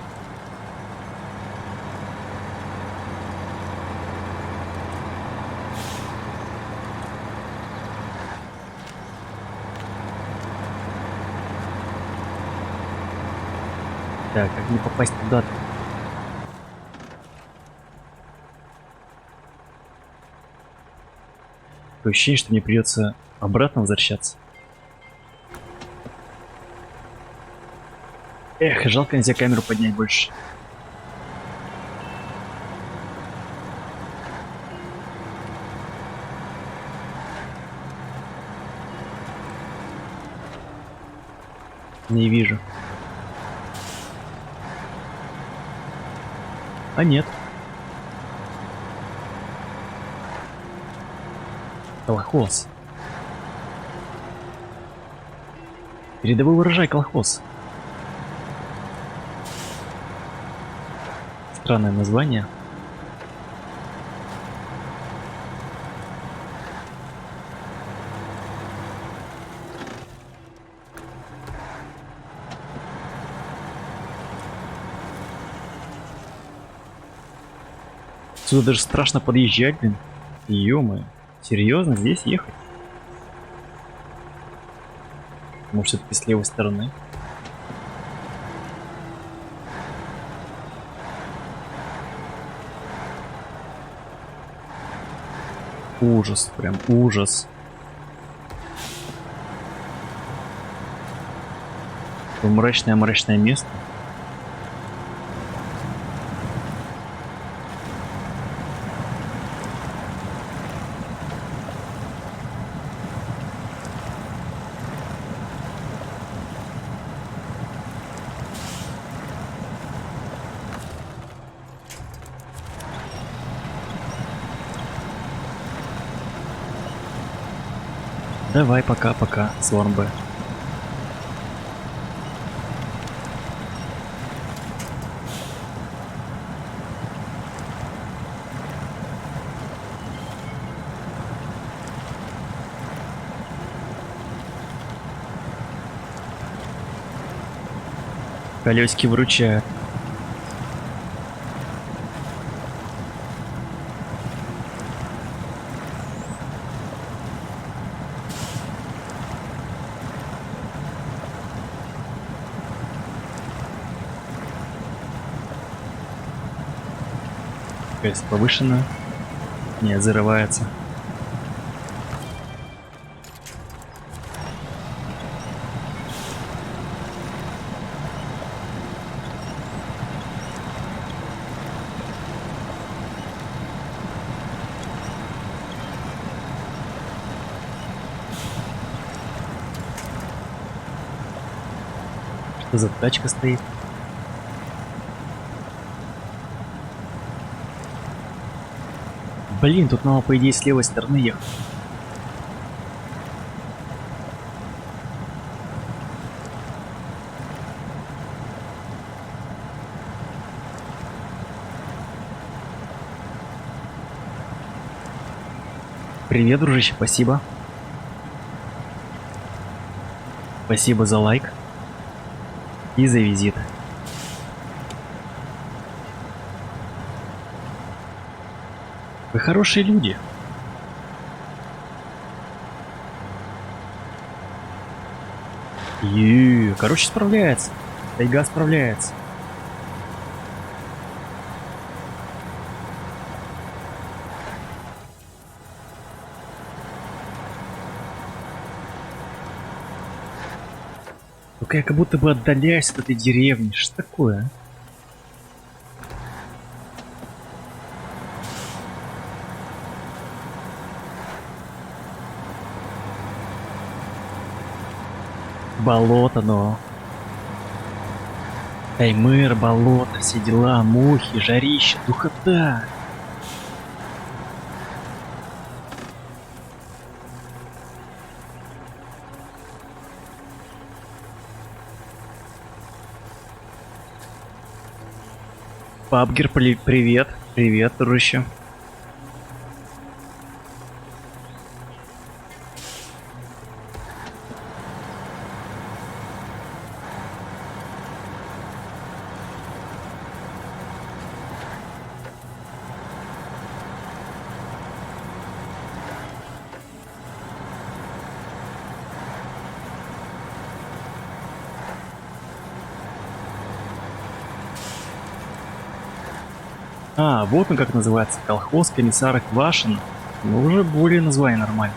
Так, как не попасть туда? Такое ощущение, что мне придется обратно возвращаться. Эх, жалко, нельзя камеру поднять больше. Не вижу. А нет. Колхоз. Передовой урожай колхоз. Странное название. Сюда даже страшно подъезжать, блин. Ё-моё. Серьезно, здесь ехать? Может, все-таки с левой стороны? Ужас, прям ужас. Такое мрачное место. Давай, пока-пока, Сворм Б. Колесики выручают. Скорость повышена. Не, зарывается. Что за тачка стоит? Блин, тут надо, по идее, с левой стороны ехать. Привет, дружище, спасибо. Спасибо за лайк. И за визит. Вы хорошие люди. Короче, справляется. Тайга справляется. Только я как будто бы отдаляюсь от этой деревни. Что такое? Болото, но... Таймыр, болото, все дела, мухи, жарище, духота. Пабгер, привет. Привет, дружище. А, вот он как называется. Колхоз комиссара Квашин. Ну, уже более название нормально.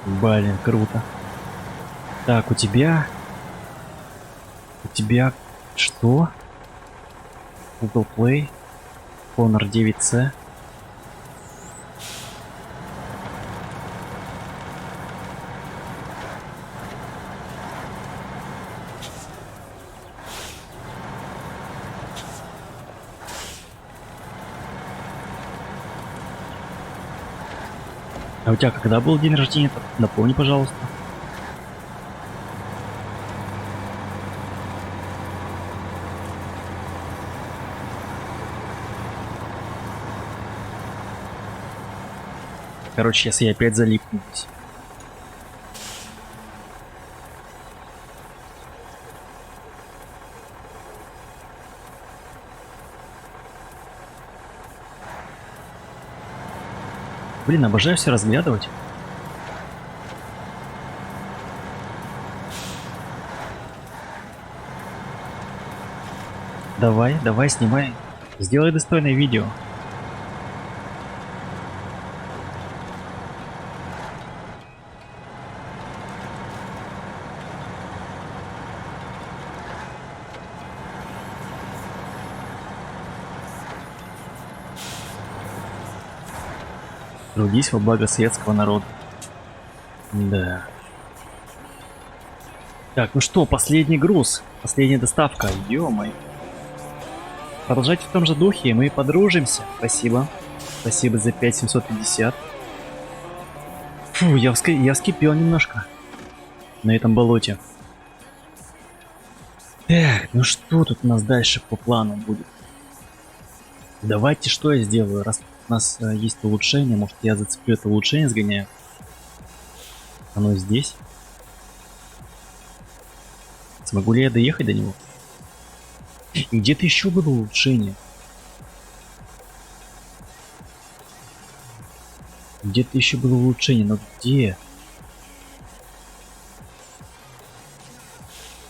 Блин, круто. Так, у тебя... У тебя... Что? Google Play. Honor 9C. А у тебя когда был день рождения-то? Напомни, пожалуйста. Короче, сейчас я опять залипну здесь. Блин, обожаю все разглядывать. Давай, давай, снимай. Сделай достойное видео. Трудись во благо светского народа. Да. Так, ну что, последний груз. Последняя доставка. Ё-моё. Продолжайте в том же духе, и мы подружимся. Спасибо. Спасибо за 5750. Фу, я вскипел немножко. На этом болоте. Так, ну что тут у нас дальше по плану будет? Давайте что я сделаю, раз у нас есть улучшение, может я зацеплю это улучшение, сгоняю. Оно здесь. Смогу ли я доехать до него? И где-то еще было улучшение. Где-то еще было улучшение, но где?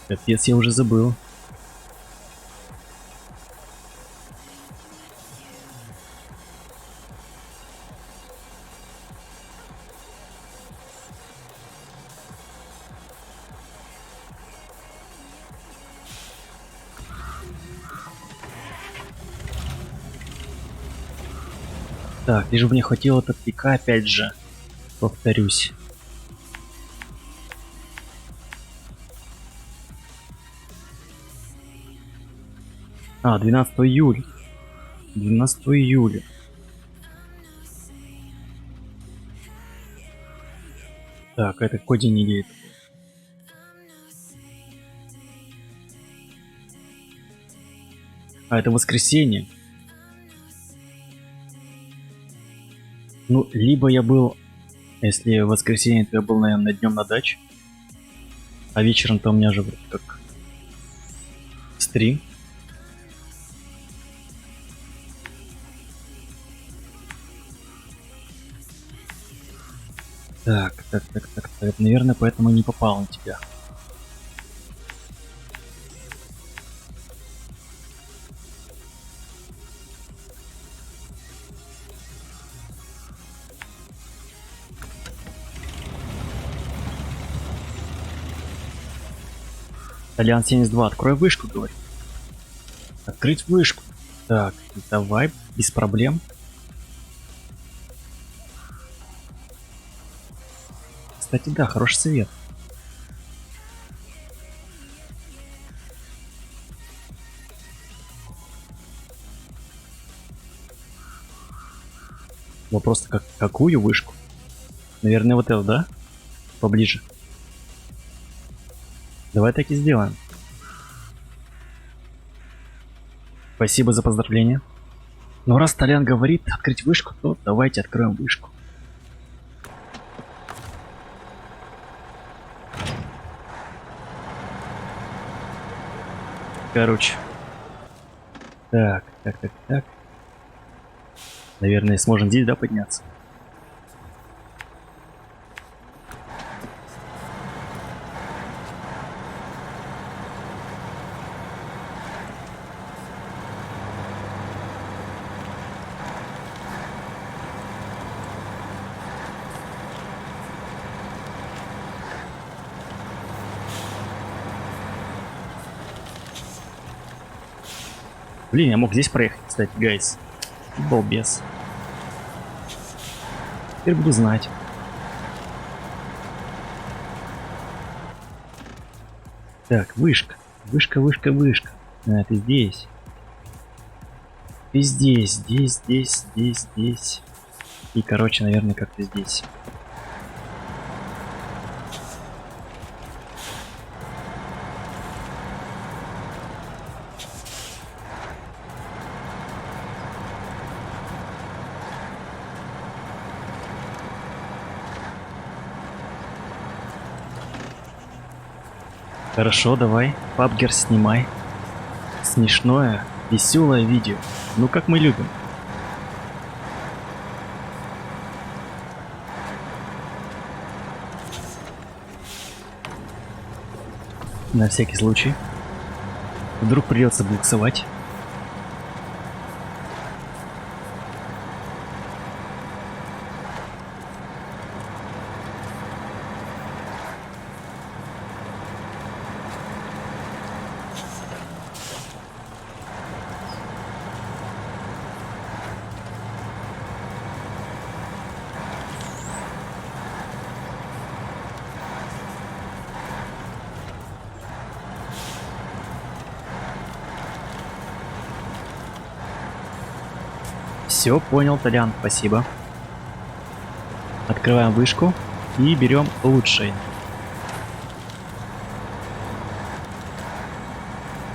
Капец, я уже забыл. Так, лишь бы мне хватило топика, опять же. Повторюсь. А, 12 июля. 12 июля. Так, это какой день недели? А, это воскресенье. Ну, либо я был... Если в воскресенье, то я был, наверное, днем на даче. А вечером-то у меня же вроде как стрим. Так. Наверное, поэтому не попал на тебя. Толян 72, открой вышку, говорит. Открыть вышку. Так, давай, без проблем. Кстати, да, хороший совет. Вопрос, какую вышку? Наверное, вот это, да? Поближе. Давай так и сделаем. Спасибо за поздравление. Но раз Толян говорит открыть вышку, то давайте откроем вышку. Короче. Так. Наверное, сможем здесь, да, подняться? Блин, я мог здесь проехать, кстати, гайс. Балбес. Теперь буду знать. Так, вышка. Вышка. А, ты здесь. Ты здесь. И, короче, наверное, как-то здесь. Хорошо, давай. Пабгер снимай. Смешное, веселое видео. Ну, как мы любим. На всякий случай. Вдруг придется буксовать. Все, понял, Толян, спасибо. Открываем вышку и берем улучшение.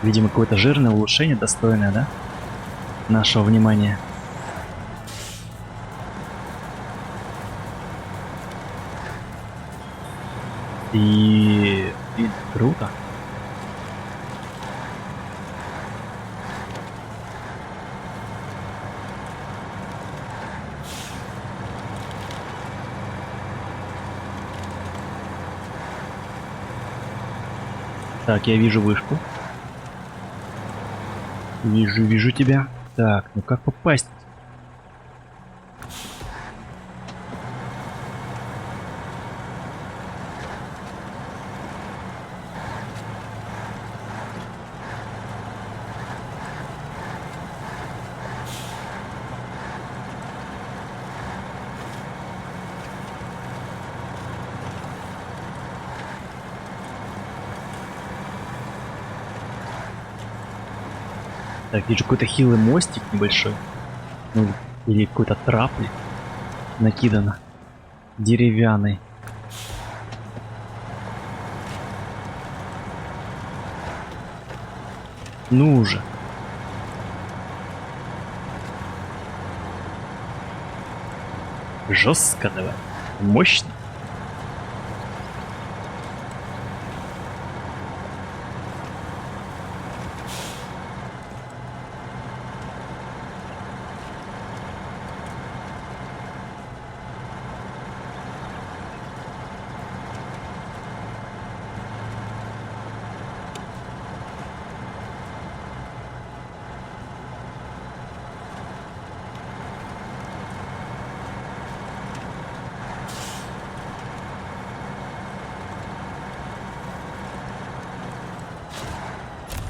Видимо, какое-то жирное улучшение, достойное, да? Нашего внимания. И круто. Так, я вижу вышку. Вижу тебя. Так, ну как попасть? Так, вижу какой-то хилый мостик небольшой. Ну, или какой-то трапли накидано. Деревянный. Ну уже. Жестко давай. Мощно.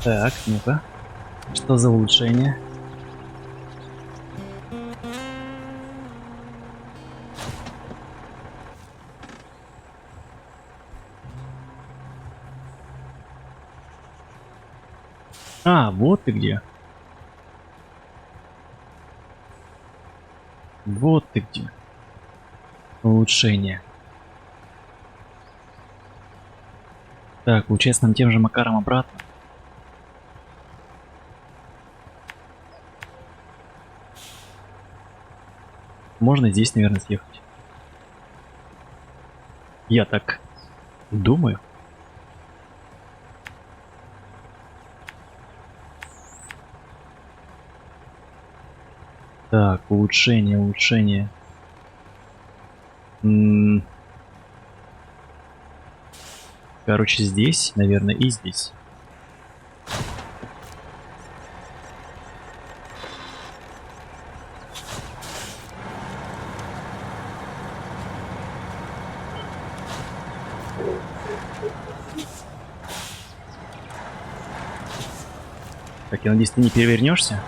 Так, ну-ка. Что за улучшение? А, вот ты где. Вот ты где. Улучшение. Так, получается нам тем же макаром обратно. Можно здесь, наверное, съехать. Я так думаю. Так, улучшение, улучшение. Короче, здесь, наверное, и здесь. Так, я надеюсь, ты не перевернешься?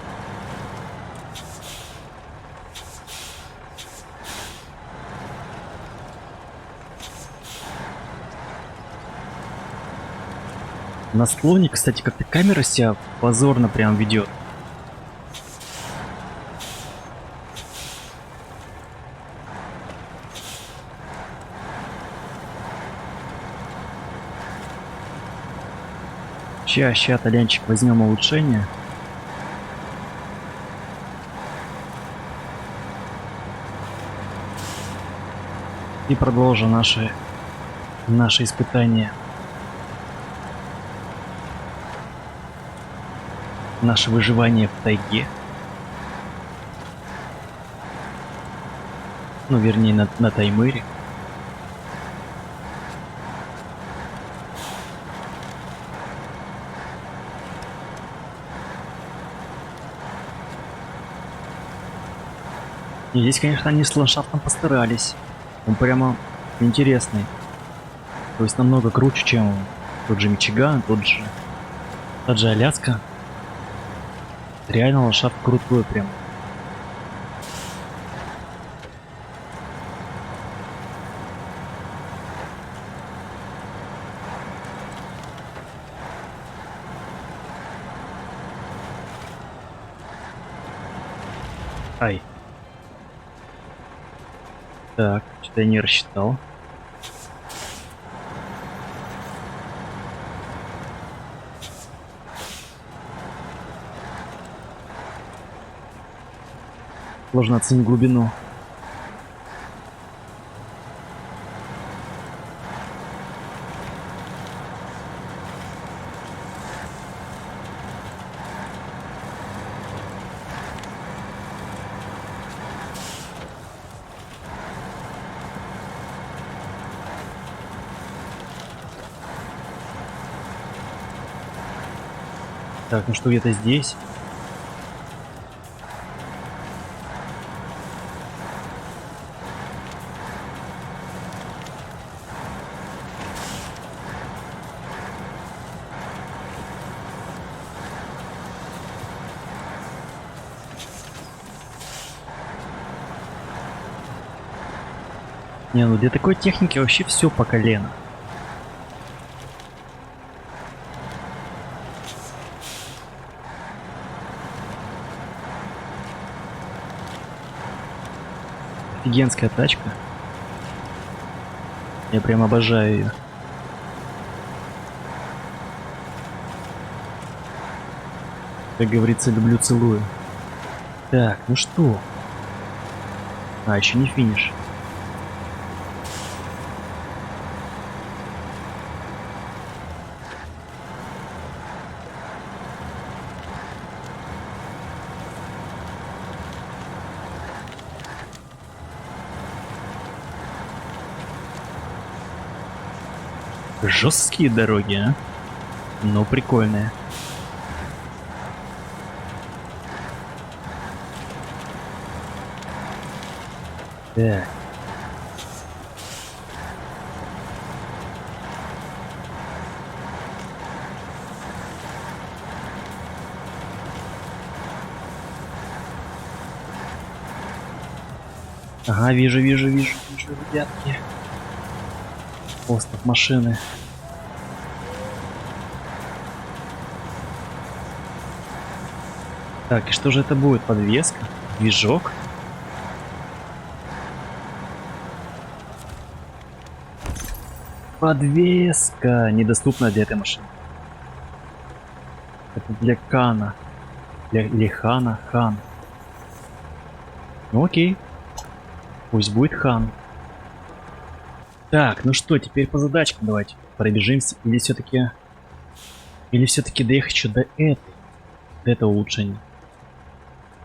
На склоне, кстати, как-то камера себя позорно прям ведет. Ща, Толянчик, возьмем улучшение. И продолжим наше испытание. Наше выживание в тайге. Ну, вернее, на Таймыре. И здесь, конечно, они с ландшафтом постарались. Он прямо интересный. То есть намного круче, чем тот же Мичиган, та же Аляска. Реально ландшафт крутой прям. Ай. Так, что-то я не рассчитал. Сложно оценить глубину. Так, ну что, где-то здесь. Не, ну для такой техники вообще все по колено. Офигенская тачка. Я прям обожаю ее. Как говорится, люблю, целую. Так, ну что? А, еще не финиш. Жесткие дороги, а? Но прикольные. Так. Ага, вижу, ребятки. Остров машины. Так, и что же это будет? Подвеска? Движок? Подвеска недоступна для этой машины. Это для Кана. Или Хана. Хан. Ну окей. Пусть будет Хан. Так, ну что, теперь по задачкам давайте пробежимся. Или все-таки... Или все-таки доехать еще до этого улучшения.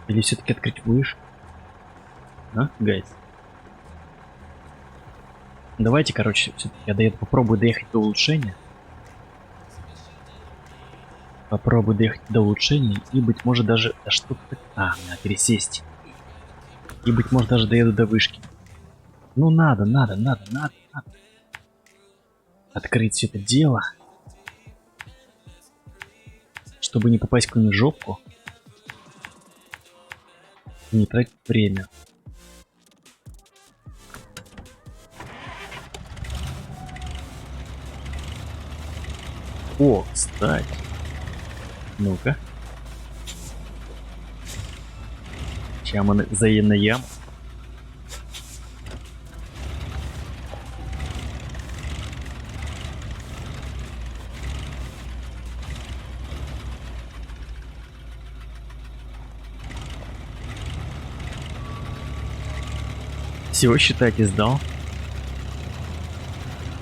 Или все-таки открыть вышку. А, гайз? Давайте, короче, все-таки я попробую доехать до улучшения. Попробую доехать до улучшения. И, быть может, даже... Да что ты... А, надо пересесть. И, быть может, даже доеду до вышки. Ну, надо. Открыть все это дело. Чтобы не попасть в какую-нибудь жопку. Не тратить время. О, кстати. Ну-ка. Сейчас мы заедем на яму. Все, считайте, сдал.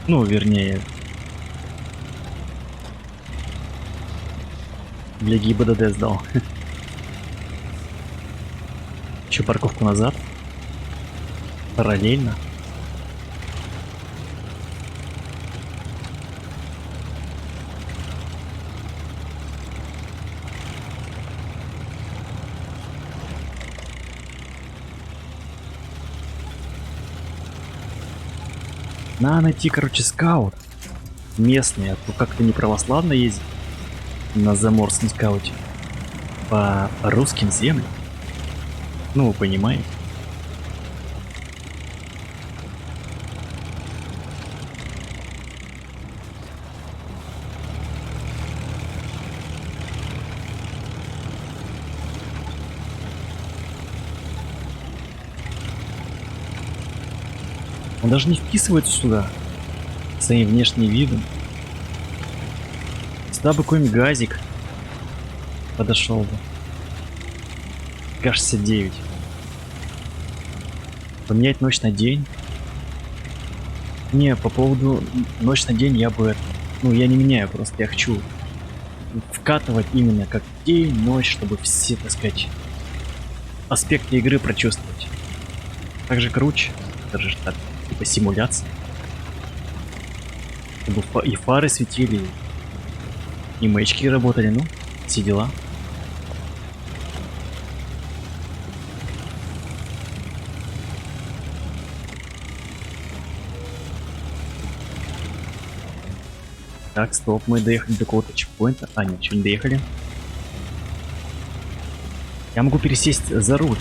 Ну, вернее... Для ГИБДД сдал. Еще парковку назад. Параллельно. Надо найти, короче, скаут. Местный, а то как-то не православно ездит на заморском скауте. По русским землям. Ну, вы понимаете. Он даже не вписывается сюда своим внешним видом. Сюда бы какой-нибудь газик подошел бы. К-69. Поменять ночь на день. Не, по поводу ночь на день я бы... Ну, я не меняю просто. Я хочу вкатывать именно как день, ночь, чтобы все, так сказать, аспекты игры прочувствовать. Так же круче. Это же так, типа симуляция. Чтобы и фары светили, и мэчки работали, ну, все дела. Так, стоп, мы доехали до какого-то чекпоинта. А, нет, еще не доехали. Я могу пересесть за руль.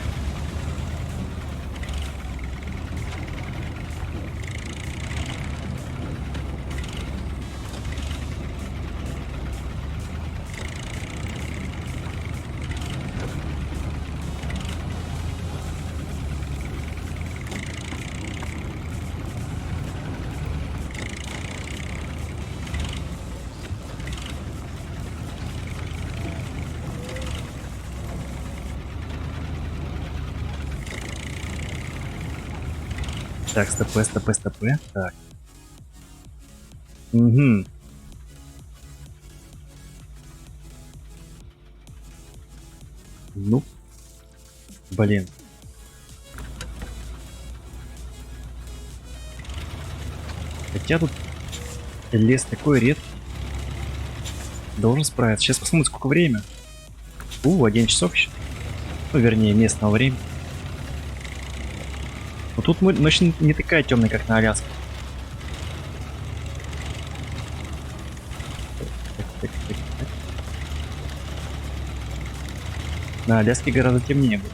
Так, стопэ. Так. Угу. Ну. Блин. Хотя тут лес такой редкий. Должен справиться. Сейчас посмотрим, сколько время. 1 часов еще. Ну, вернее, местного времени. Но тут ночь не такая темная, как на Аляске. Так. На Аляске гораздо темнее будет.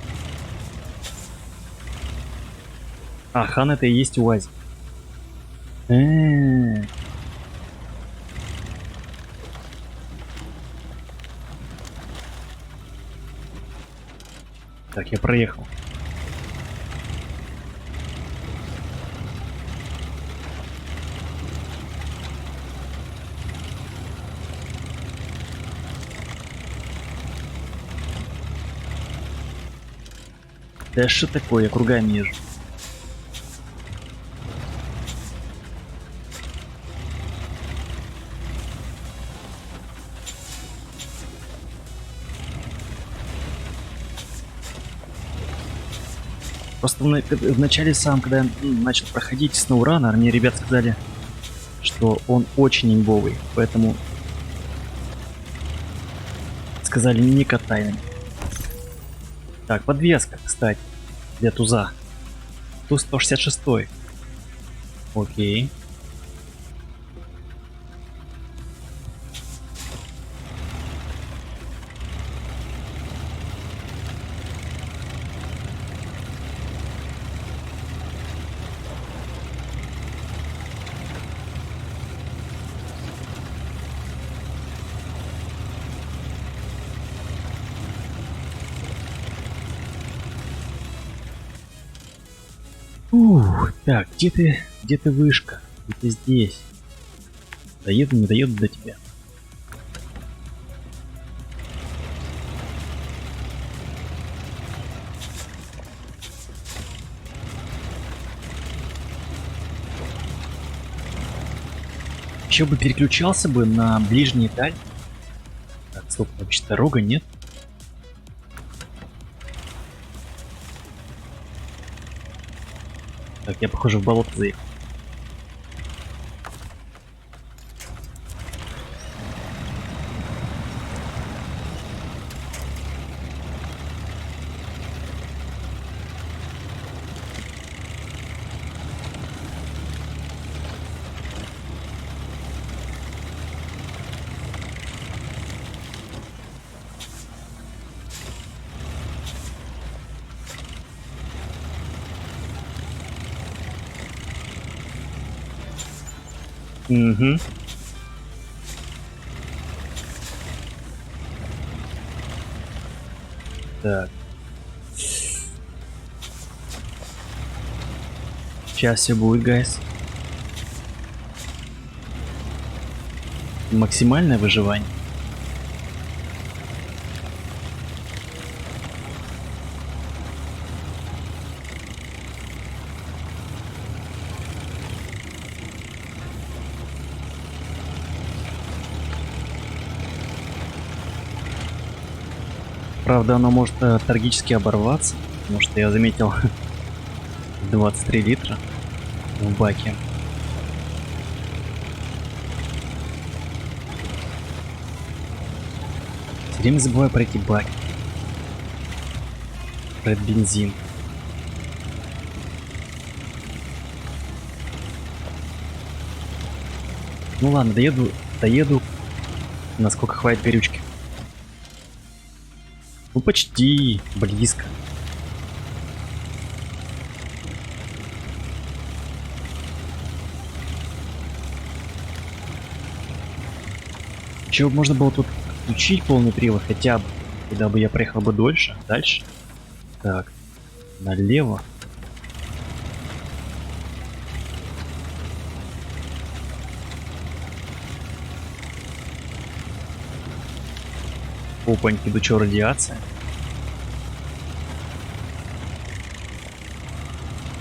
А, Хан это и есть УАЗик. Так, я проехал. Да что такое, я кругами езжу. Просто в начале сам, когда я начал проходить SnowRunner, мне ребят сказали, что он очень имбовый, поэтому сказали не катай на нем. Так, подвеска, кстати, для туза. Туз 166. Окей. Так, где ты вышка? Где ты здесь? Доеду, не доеду до тебя. Еще бы переключался бы на ближний даль. Так, стоп, вообще дорога нет. Так, я похоже в болото заехал. Угу. Так. Сейчас все будет, гайс. Максимальное выживание. Правда, оно может трагически оборваться, потому что я заметил 23 литра в баке. Все время забываю про эти баки. Про этот бензин. Ну ладно, доеду, насколько хватит горючки. Ну почти близко. Чего можно было тут включить полный привод хотя бы, куда бы я проехал бы дольше, дальше. Так, налево. Опаньки, да чё, радиация?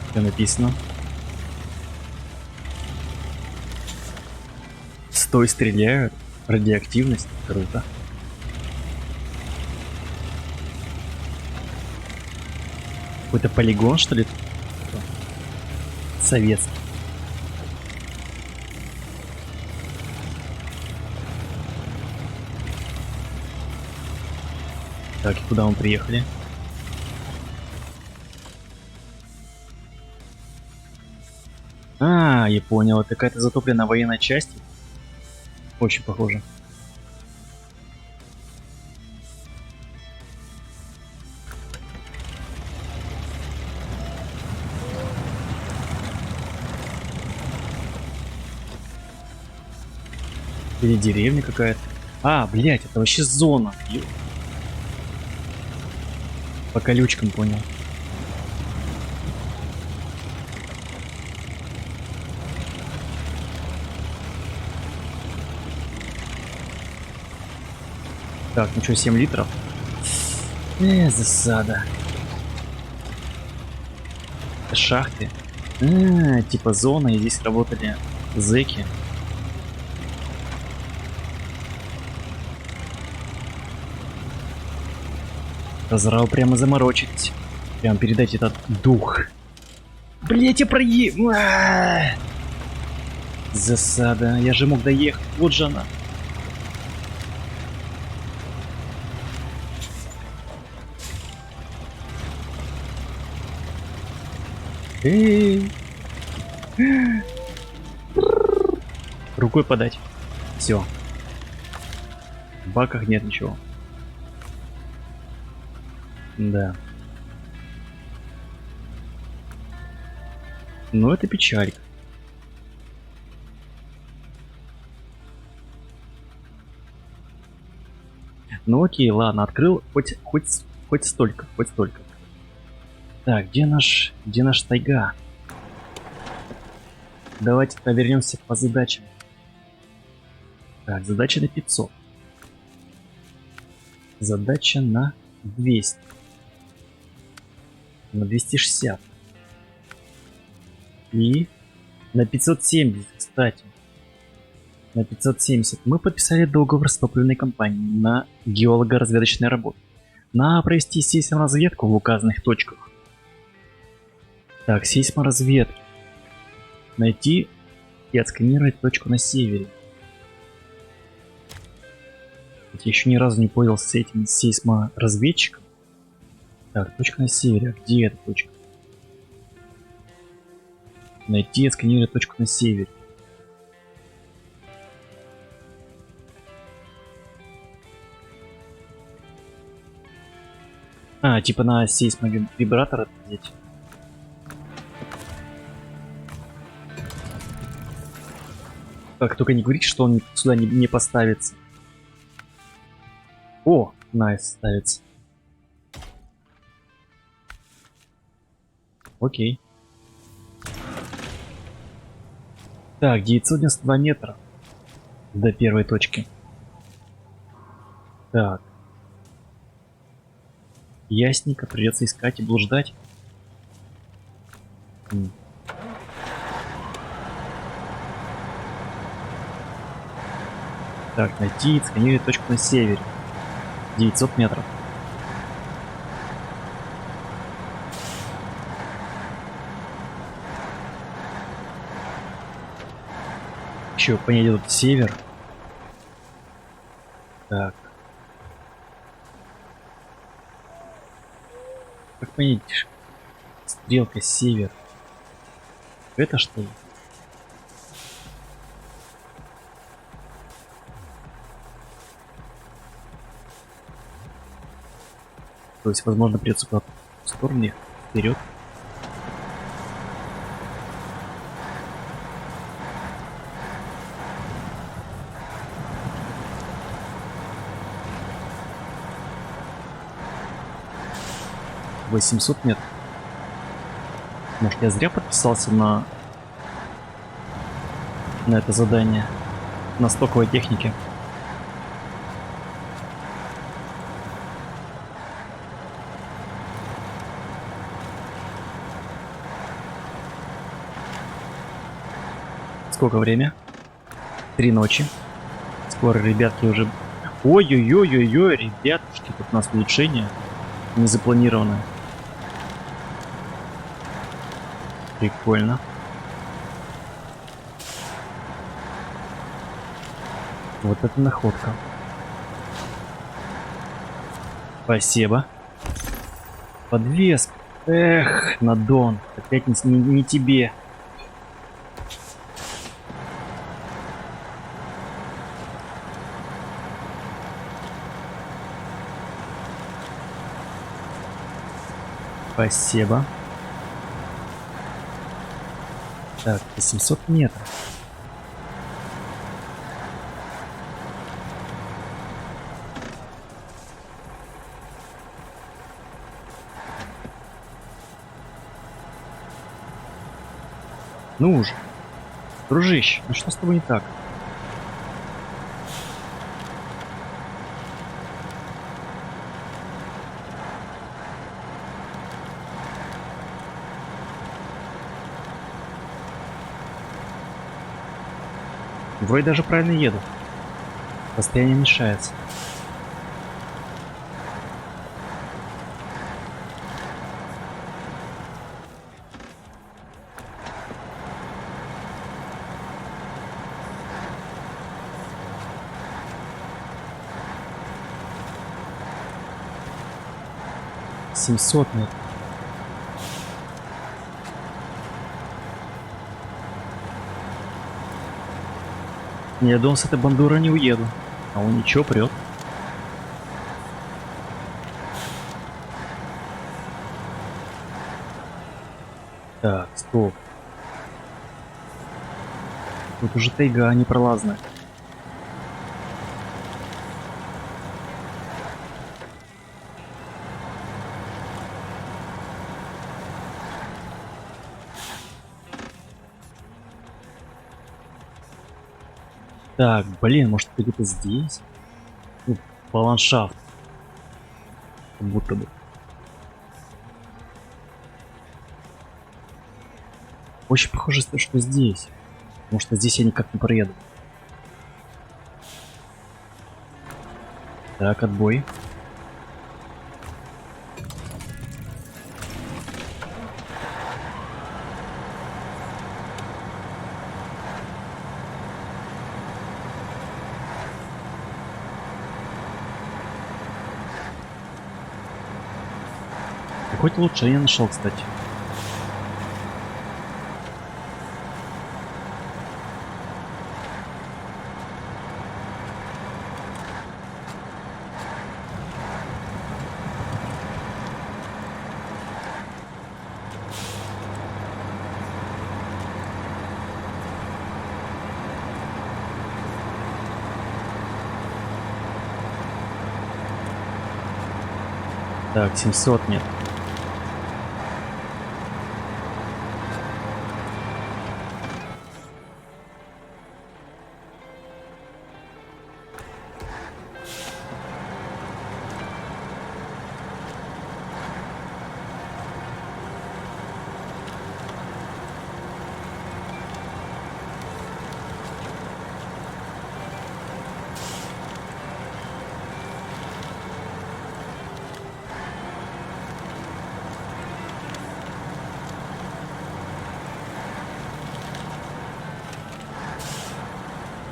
Что написано? Стой, стреляют. Радиоактивность. Круто. Какой-то полигон, что ли? Советский. Так, и куда мы приехали? А, я понял, это какая-то затопленная военная часть. Очень похоже. Или деревня какая-то. А, блять, это вообще зона. По колючкам понял. Так, ну что, 7 литров? Засада. Шахты. Типа зона, и здесь работали зэки. Разрал прямо заморочить. Прям передать этот дух. Блять, я Засада. Я же мог доехать. Вот же она. Эй. Рукой подать. Все. В баках нет ничего. Да. Ну это печалька. Ну окей, ладно, открыл хоть столько, хоть столько. Так, где наш тайга? Давайте повернемся по задачам. Так, задача на 500. Задача на 200. На 260. И на 570, кстати. На 570 мы подписали договор с топливной компанией на геолого-разведочные работы. На провести сейсморазведку в указанных точках. Так, сейсморазведка. Найти и отсканировать точку на севере. Я еще ни разу не пользовался с этим сейсморазведчиком. Так, точка на севере. А где эта точка? Найти и отсканировать точку на севере. Типа на сейсмовибратор ответить. Так, только не говорите, что он сюда не поставится. О, найс, ставится. Окей. Так, 992 метра до первой точки. Так. Ясненько, придется искать и блуждать. Так, найти и сканировать точку на севере. 900 метров. Еще понять тут север. Так. Как понять? Стрелка север. Это что ли? То есть, возможно, придется куда-то в сторону их вперед. — 800 метров. Может, я зря подписался на это задание на стоковой технике. Сколько время? 3 ночи. Скоро, ребятки, уже... Ой-ой-ой-ой-ой, ребятушки, тут у нас улучшение незапланированное. Прикольно. Вот это находка. Спасибо. Подвеска. Эх, Надон, опять не тебе. Спасибо. Так, 800 метров. Ну уже. Дружище, ну что с тобой не так? Вроде даже правильно еду. Расстояние мешается. Семьсот метров. Я думал, с этой бандуры не уеду. А он ничего, прет. Так, стоп. Тут уже тайга непролазная. Так, блин, может это где-то здесь? Ну, по ландшафту. Как будто бы. Очень похоже, что здесь. Потому что здесь я никак не проеду. Так, отбой. Хоть лучше я нашел, кстати. Так, 700 нет.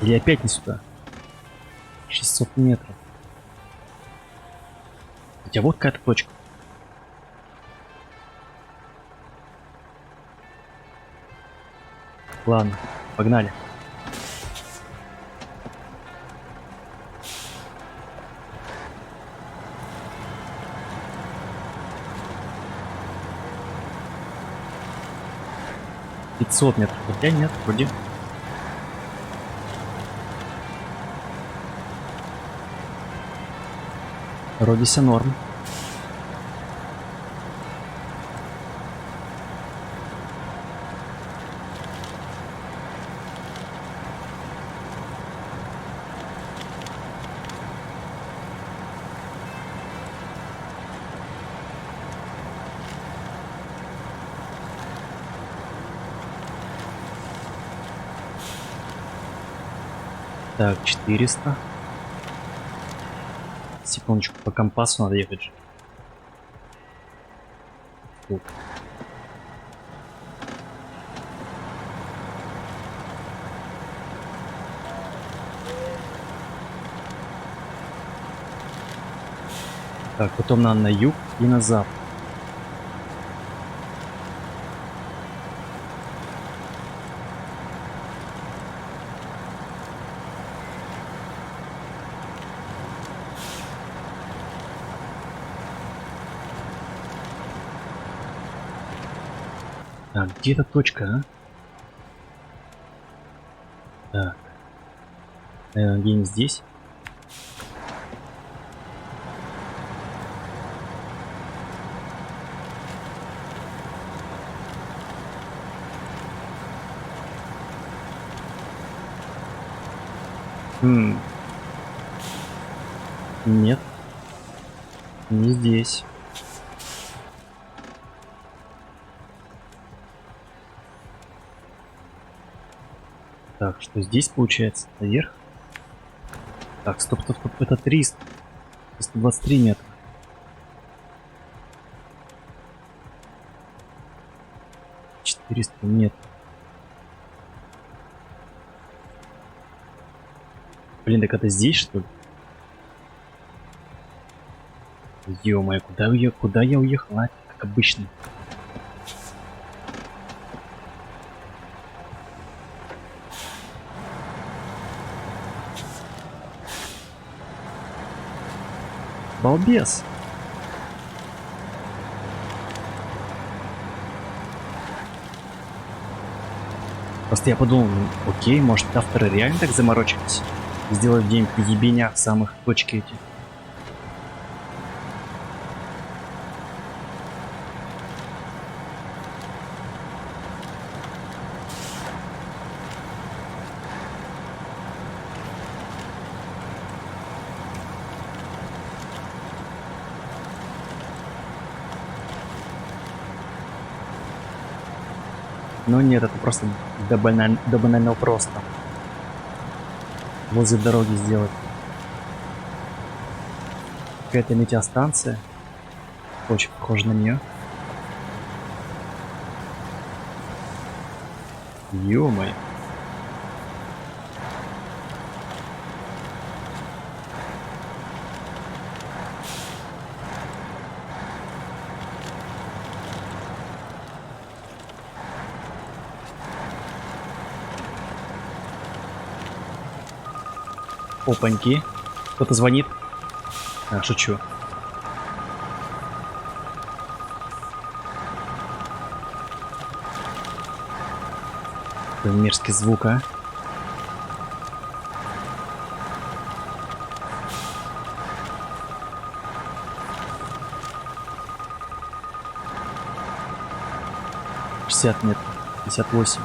Или опять не сюда? 600 метров. Хотя вот какая-то точка. Ладно, погнали. Пятьсот метров. Хотя нет, вроде. Вроде все норм. Так, 400. Секундочку, по компасу надо ехать же. Тут. Так, потом надо на юг и на запад. Так, где эта точка, а? Так. Наверное, где-нибудь здесь. Нет. Не здесь. Так, что здесь получается? Наверх? Так, стоп, стоп, стоп, это 300. 123 метра. Нет. Блин, так это здесь, что ли? Ё-моё, куда я уехал? А, как обычно. Балбес. Просто я подумал, ну, окей, может авторы реально так заморочились? Сделать где-нибудь в ебенях самых точки эти. Но нет, это просто до банального просто. Возле дороги сделать. Какая-то метеостанция. Очень похожа на нее. Ё-моё. Опаньки. Кто-то звонит. А, шучу. Какой мерзкий звук, а. Метров. 58.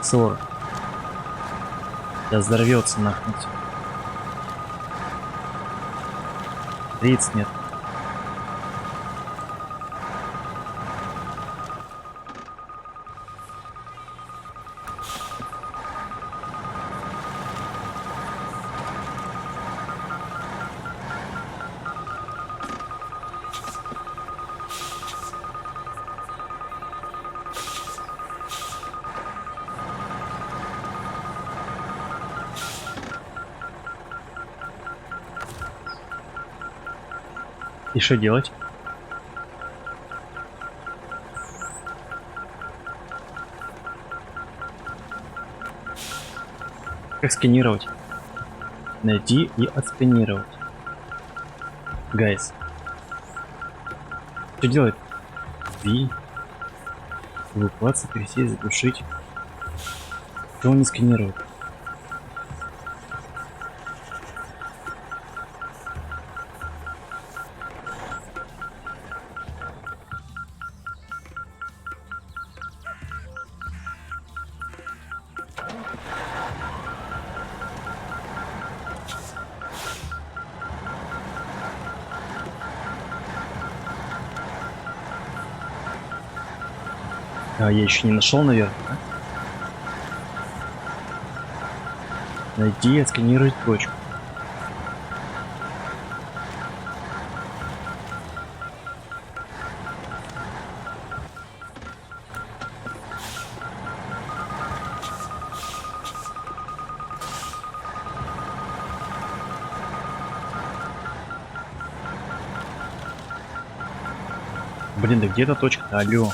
40. Сейчас взорвется нахуй. 30 метров. И что делать? Как сканировать? Найти и отсканировать. Гайс. Что делать? Ви. Эвакуация, пересесть, заглушить. Что он не сканирует? А, я еще не нашел, наверное. Да? Найти и отсканировать точку. Блин, да где-то точка-то, алло.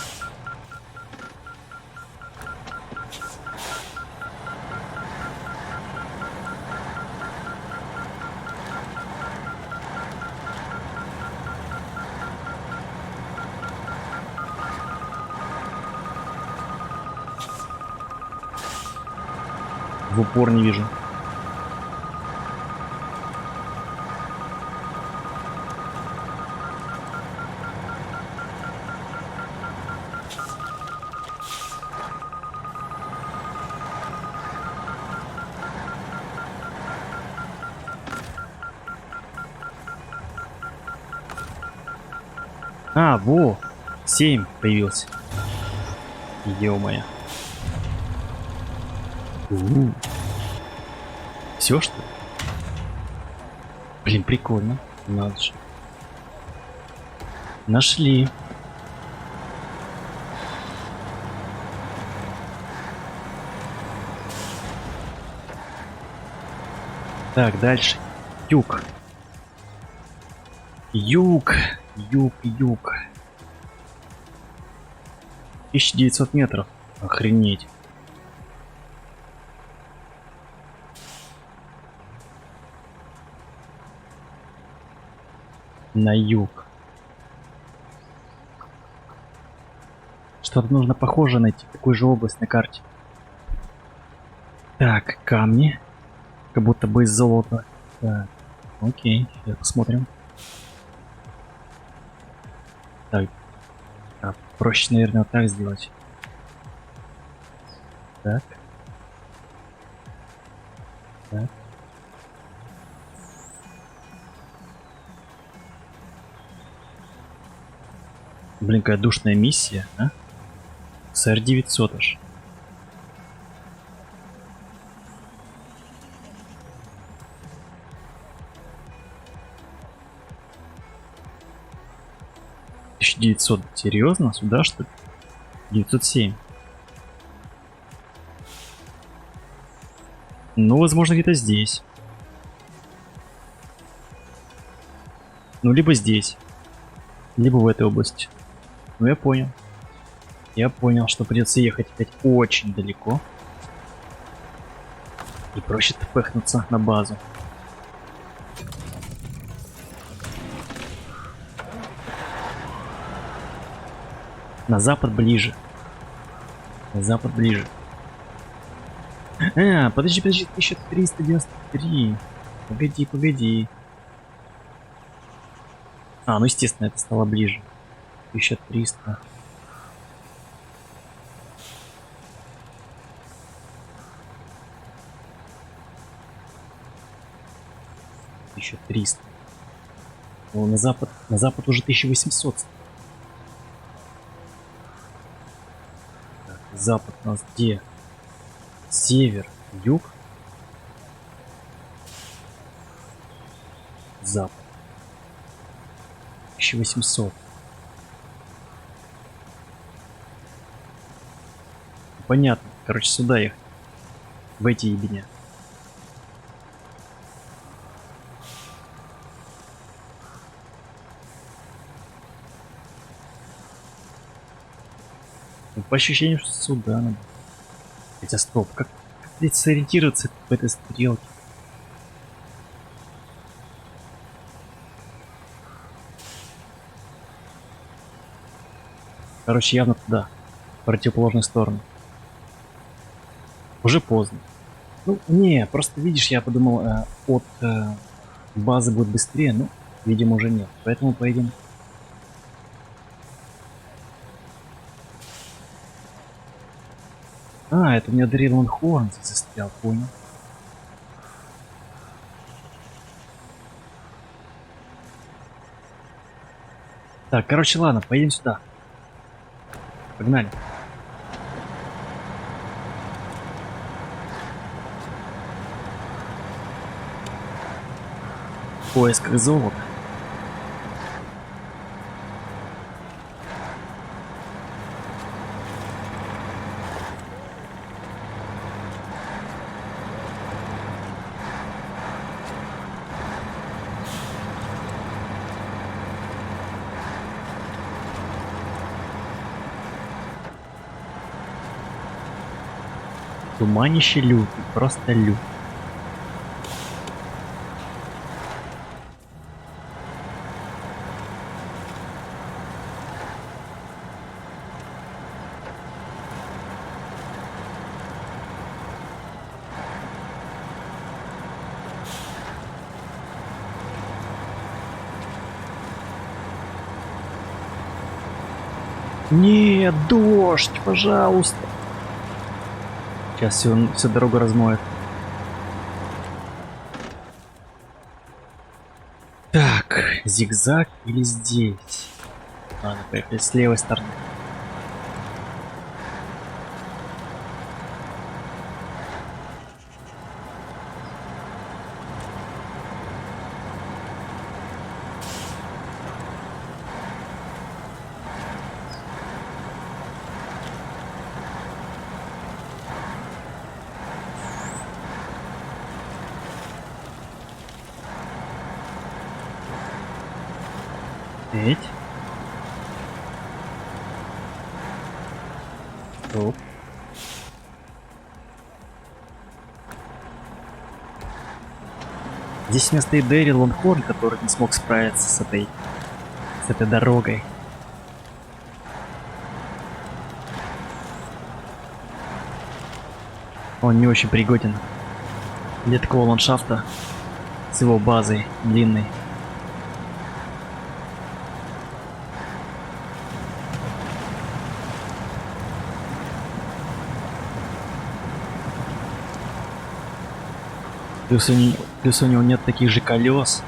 В упор не вижу. А, во! 7 появился. Ё-моё. Все что ли? Блин, прикольно. Надо же. Нашли. Так, дальше. Юг. Юг. Юг, юг. 1900 метров. Охренеть. На юг. Что-то нужно похоже найти, такую же область на карте. Так, камни. Как будто бы из золота. Так, окей, сейчас посмотрим. Так, проще, наверное, вот так сделать. Так. Так. Блин, какая душная миссия, а? СР 900 аж. $1900. Серьезно? Сюда что ли? 907. Ну, возможно, где-то здесь. Ну, либо здесь. Либо в этой области. Ну, я понял. Я понял, что придется ехать опять очень далеко. И проще тпхнуться на базу. На запад ближе. На запад ближе. Подожди, 1393. Погоди. Ну естественно, это стало ближе. 1300. Еще 300. Ну, на запад уже 1800. Так, запад у нас где? Север, юг. Запад. 1800. Понятно. Короче, сюда ехать. В эти ебеня. По ощущению, что сюда надо. Хотя стоп, как здесь сориентироваться в этой стрелке? Короче, явно туда. В противоположную сторону. Уже поздно. Ну, не, просто видишь, я подумал, от базы будет быстрее, но, видимо, уже нет. Поэтому поедем. Это у меня Древлан Хорн застрял, понял. Так, короче, ладно, поедем сюда. Погнали. В поисках золота. Туманище лютый, просто лютый. Нет, дождь, пожалуйста. Сейчас всю дорогу размоет. Так, зигзаг или здесь? Ладно, поехали с левой стороны. Эть. Стоп. Здесь вместо и Дэрил Лонхорн, который не смог справиться с этой дорогой. Он не очень пригоден для такого ландшафта с его базой длинной. Плюс у него нет таких же колес.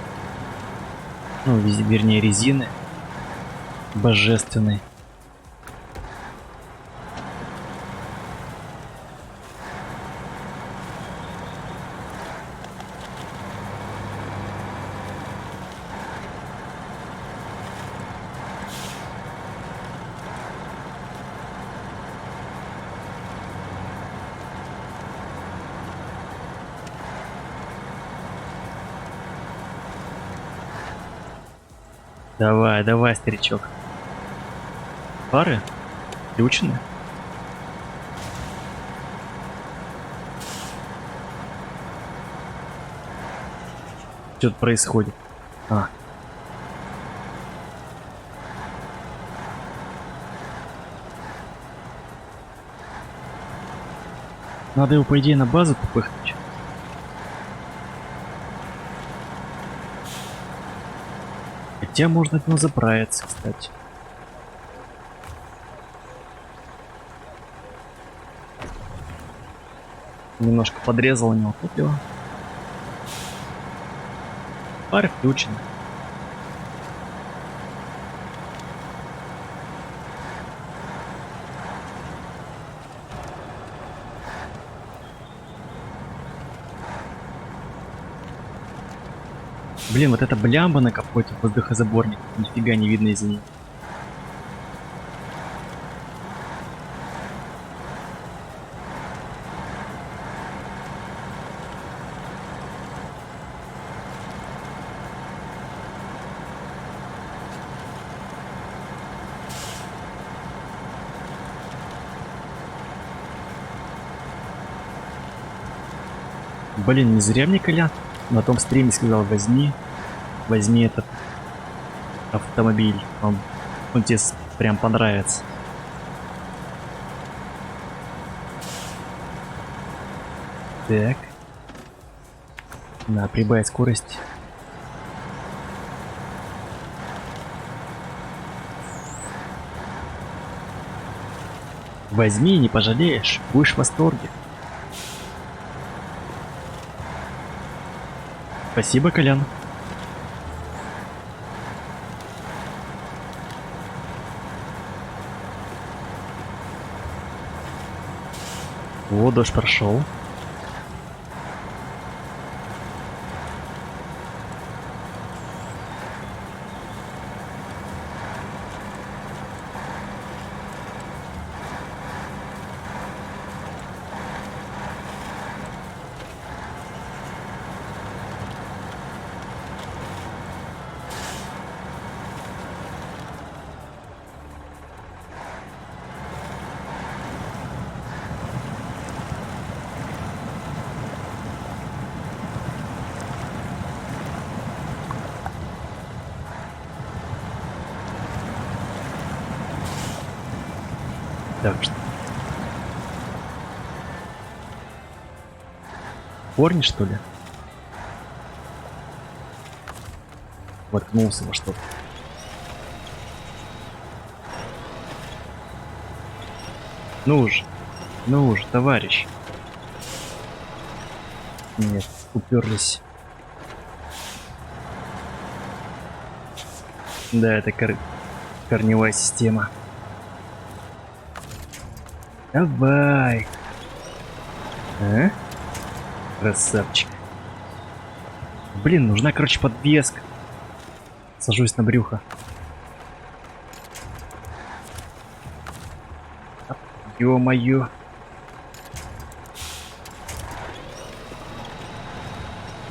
Ну, вернее, резины. Божественной. Давай, давай, старичок. Фары? Включены? Что тут происходит? А. Надо его, по идее, на базу попыхнуть. Хотя можно от него заправиться, кстати. Немножко подрезал у него топливо. Фары включены. Блин, вот эта блямба на капоте воздухозаборник. Нифига не видно из нее. Блин, не зря мне Колян на том стриме сказал: возьми этот автомобиль, он тебе прям понравится. Так, надо прибавить скорость. Возьми, не пожалеешь, будешь в восторге. Спасибо, Колян. О, дождь прошел. Так что. Корни, что ли? Воткнулся во что-то. Ну же, товарищ. Нет, уперлись. Да, это корневая система. Давай. А? Красавчик. Блин, нужна, короче, подвеска. Сажусь на брюхо. Ё-моё.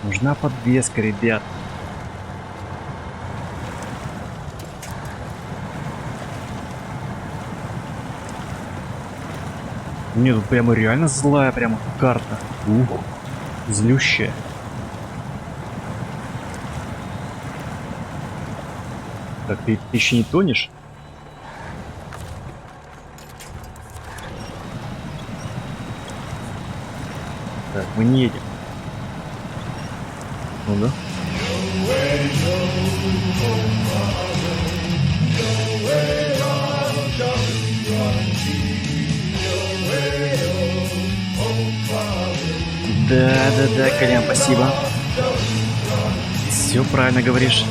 Нужна подвеска, ребят. Нет, тут прямо реально злая прямо карта. Ух, злющая. Так, ты еще не тонешь? Так, мы не едем. Ну да. Да, Колян, спасибо. Все правильно говоришь.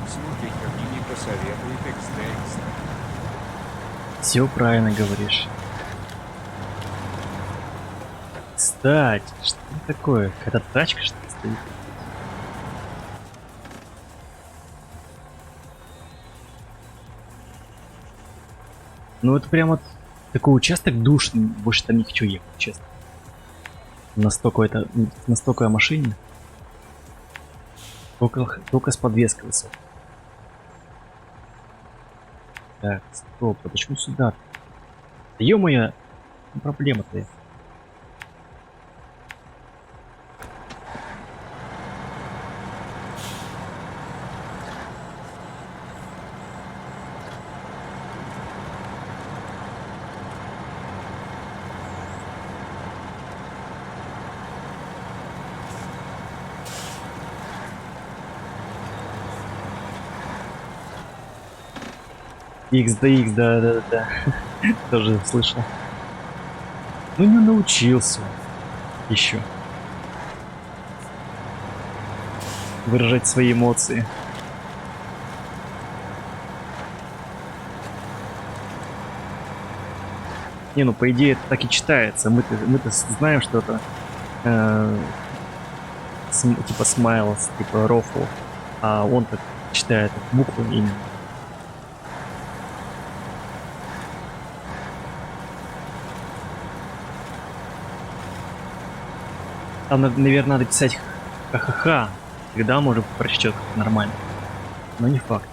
Слушай, как не посоветует экс-текст. Все правильно говоришь. Кстати, что это такое? Какая-то тачка, что ли, стоит? Ну это прямо такой участок душный, больше там не хочу ехать, честно. Настолько о машине. Только с подвеской высокой. Так, стоп, а почему сюда? Ё-моё, проблема-то. X да X, да. Тоже слышал. Ну не научился. Еще. Выражать свои эмоции. Не, ну по идее это так и читается. Мы-то знаем, что это типа смайлс, типа рофл. А он так читает буквы именно. Там, наверное, надо писать ха-ха-ха. Тогда, может, прочтет нормально. Но не факт.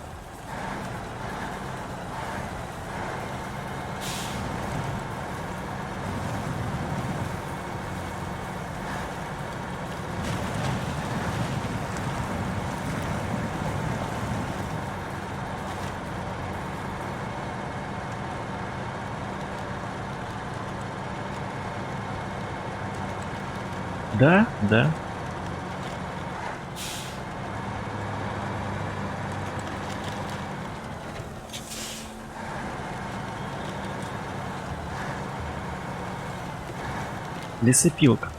Да. Лесопилка.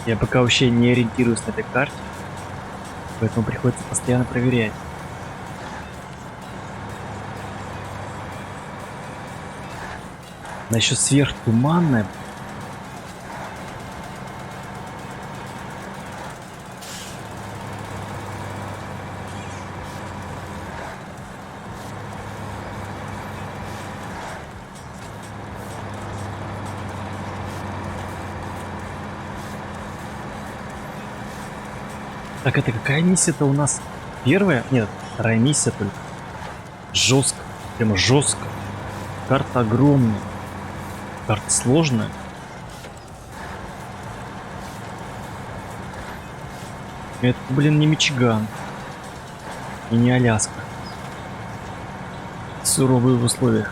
Я пока вообще не ориентируюсь на этой карте, поэтому приходится постоянно проверять. Она еще сверхтуманная. Так, это какая миссия-то у нас? Первая? Нет, вторая миссия только. Жестко. Прямо жестко. Карта огромная. Карта сложная. Это, блин, не Мичиган. И не Аляска. Суровые в условиях.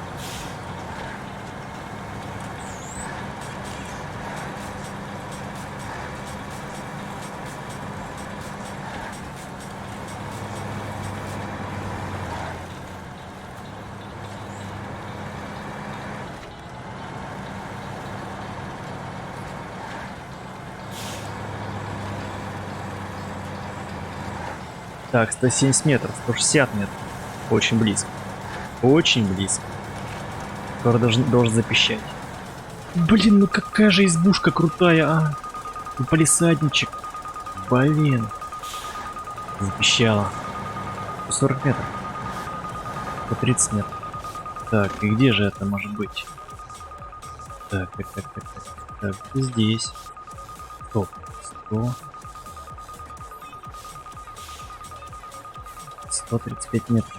Так, 170 метров, 160 метров. Очень близко. Очень близко. Скоро должен запищать. Блин, ну какая же избушка крутая, а? И палисадничек. Блин. Запищала. 140 метров. 130 метров. Так, и где же это может быть? Так. Здесь. Стоп. 100. 135 метров.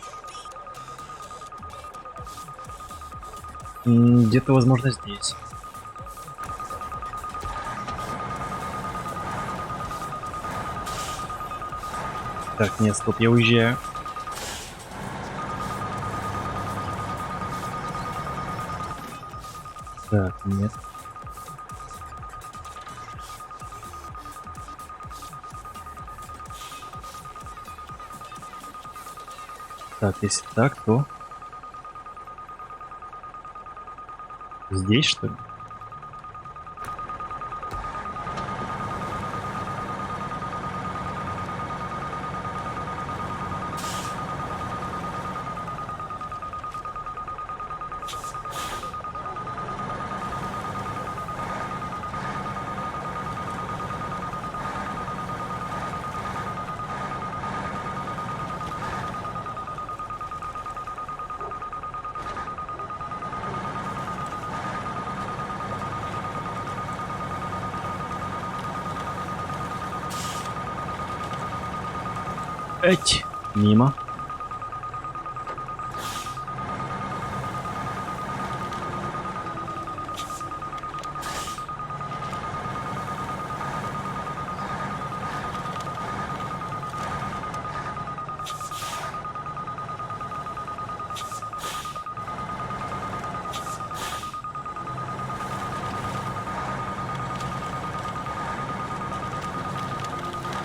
Где-то, возможно, здесь. Так, нет, стоп, я уезжаю. Так, нет. Так, если так, то... Здесь, что ли? Эть, мимо.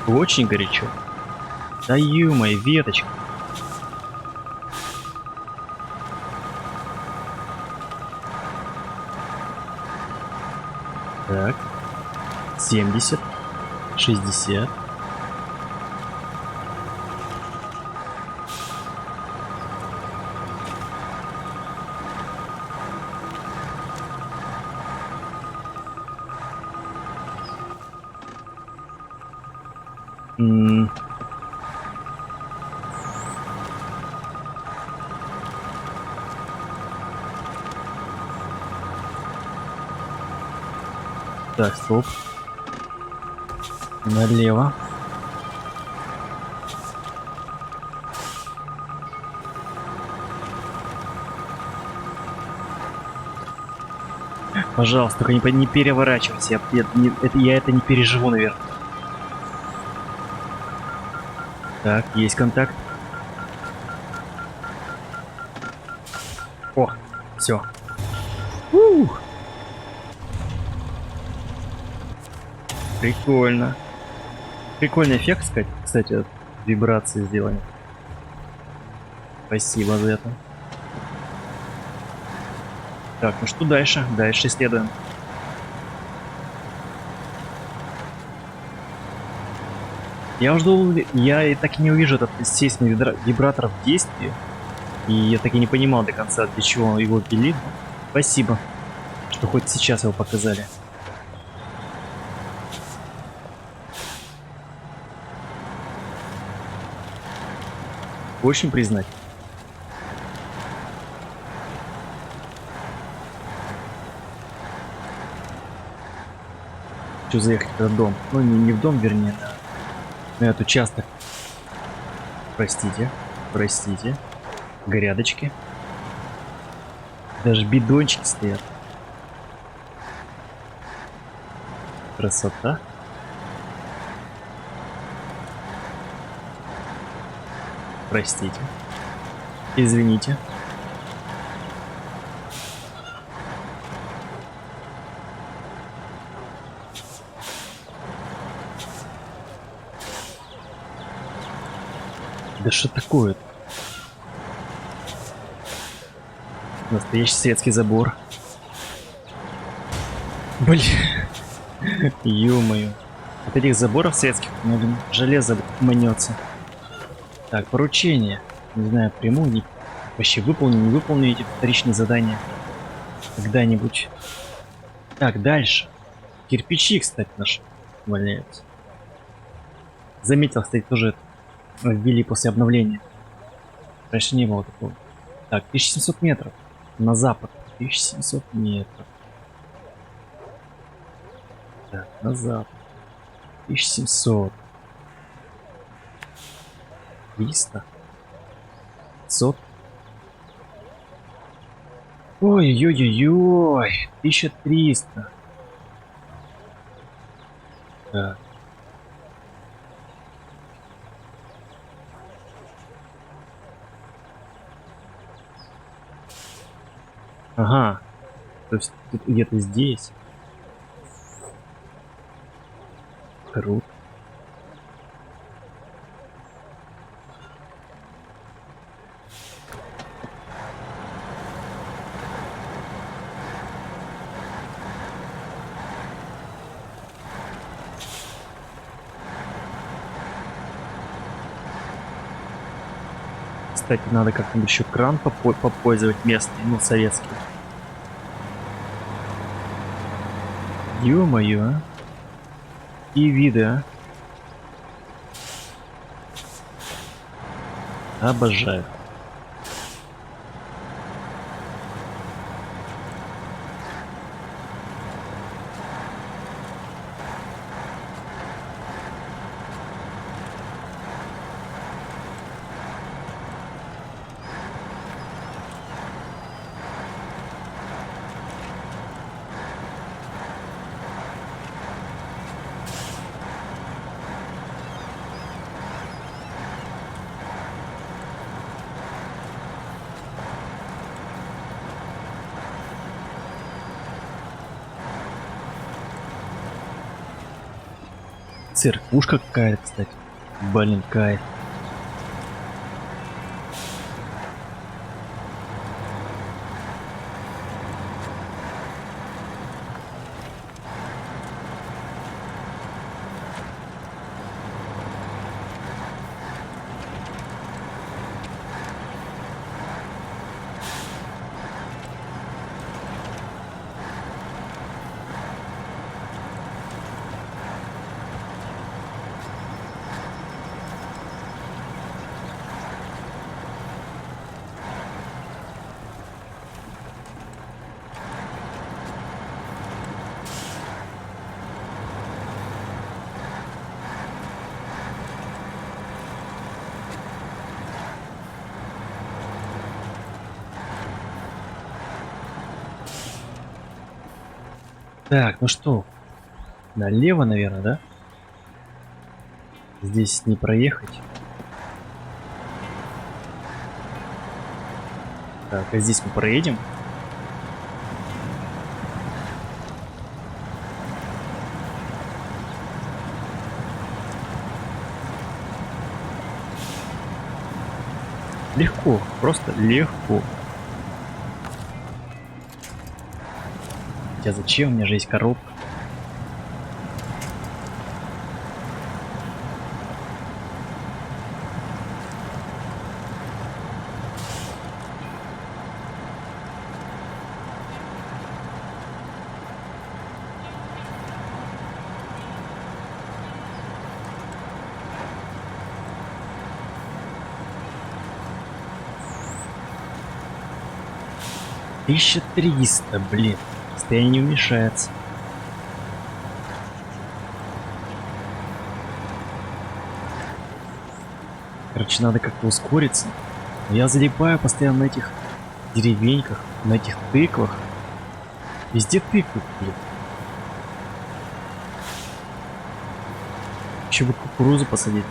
Очень горячо. Да ё-моё, веточка. Так. 70. 60. Так, стоп. Налево. Пожалуйста, только не переворачивайся. Я это не переживу, наверное. Так, есть контакт. О, все. Прикольно. Прикольный эффект, кстати, от вибрации сделали. Спасибо за это. Так, ну что дальше? Дальше исследуем. Я жду, я и так и не увижу этот естественный вибратор в действии. И я так и не понимал до конца, для чего его ввели. Спасибо, что хоть сейчас его показали. Очень признать. Хочу заехать в этот дом. Ну, не в дом, вернее, на этот участок. Простите. Простите. Грядочки. Даже бидончики стоят. Красота. Простите. Извините. Да что такое-то? Настоящий светский забор. Блин. Ё-моё. От этих заборов светских, наверное, железо мнется. Так, поручение. Не знаю, приму, не... вообще выполню, не выполню эти вторичные задания. Когда-нибудь. Так, дальше. Кирпичи, кстати, наши валяются. Заметил, кстати, тоже ввели после обновления. Раньше не было такого. Так, 1700 метров. На запад. 1700 метров. Так, на запад. 1700. 300. 500. Ой-ой-ой-ой. 1300. Так. Ага. То есть тут где-то здесь. Круто. Кстати, надо как-нибудь еще кран попользовать местный, ну, советский. Ё-моё, а. И виды, а. Обожаю. Церквушка какая-то, кстати. Блин, кайф. Так, ну что, налево, наверное, да? Здесь не проехать. Так, а здесь мы проедем? Легко, просто легко. Хотя зачем? У меня же есть коробка. Тысяча 1300, блин. Состояние не уменьшается. Короче, надо как-то ускориться. Но я залипаю постоянно на этих деревеньках, на этих тыквах. Везде тыквы, блин. Еще бы кукурузу посадить.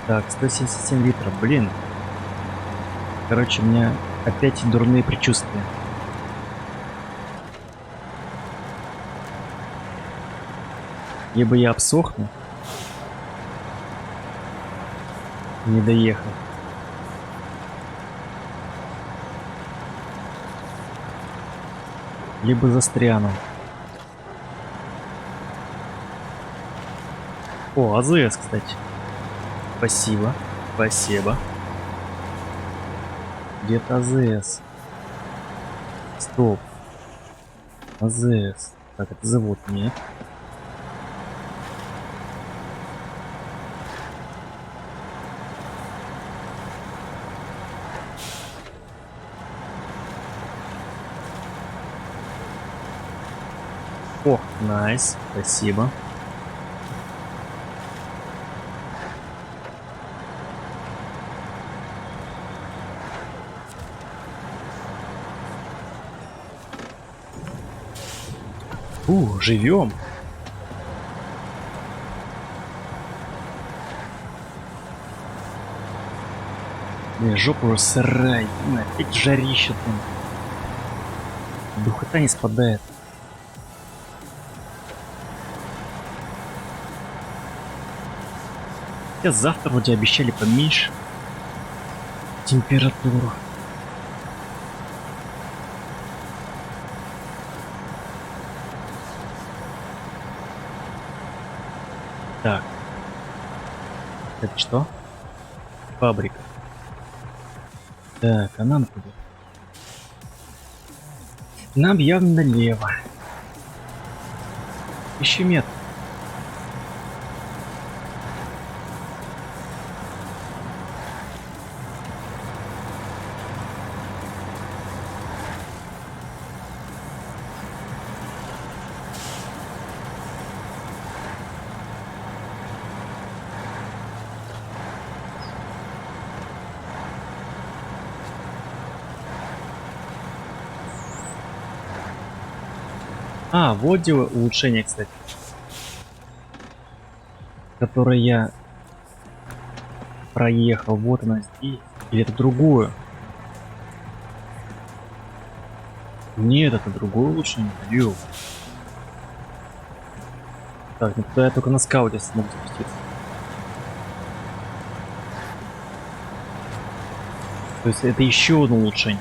Так, 177 литров, блин. Короче, у меня опять дурные предчувствия. Либо я обсохну, не доехал. Либо застряну. О, АЗС, кстати. Спасибо. Спасибо. Где-то АЗС. Стоп. АЗС. Так, это завод, нет. О, найс, спасибо. Живем. Жопа уже сырая, опять жарища там. Духота не спадает. Хотя завтра вроде обещали поменьше температуру. Так. Это что? Фабрика. Так, а нам куда? Нам явно налево. Еще метр. А, вот где улучшение, кстати. Которое я проехал. Вот она здесь. Или это другое? Нет, это другое улучшение. Ё. Так, ну туда я только на скауте смог запуститься. То есть это еще одно улучшение.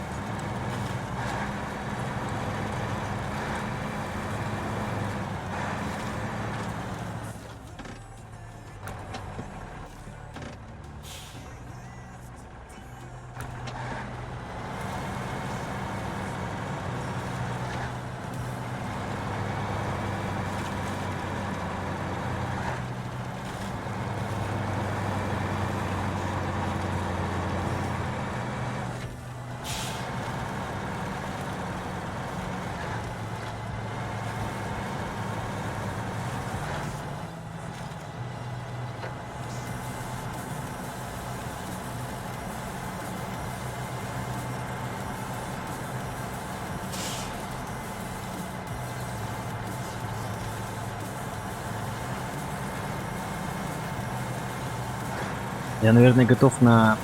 Я, наверное, готов на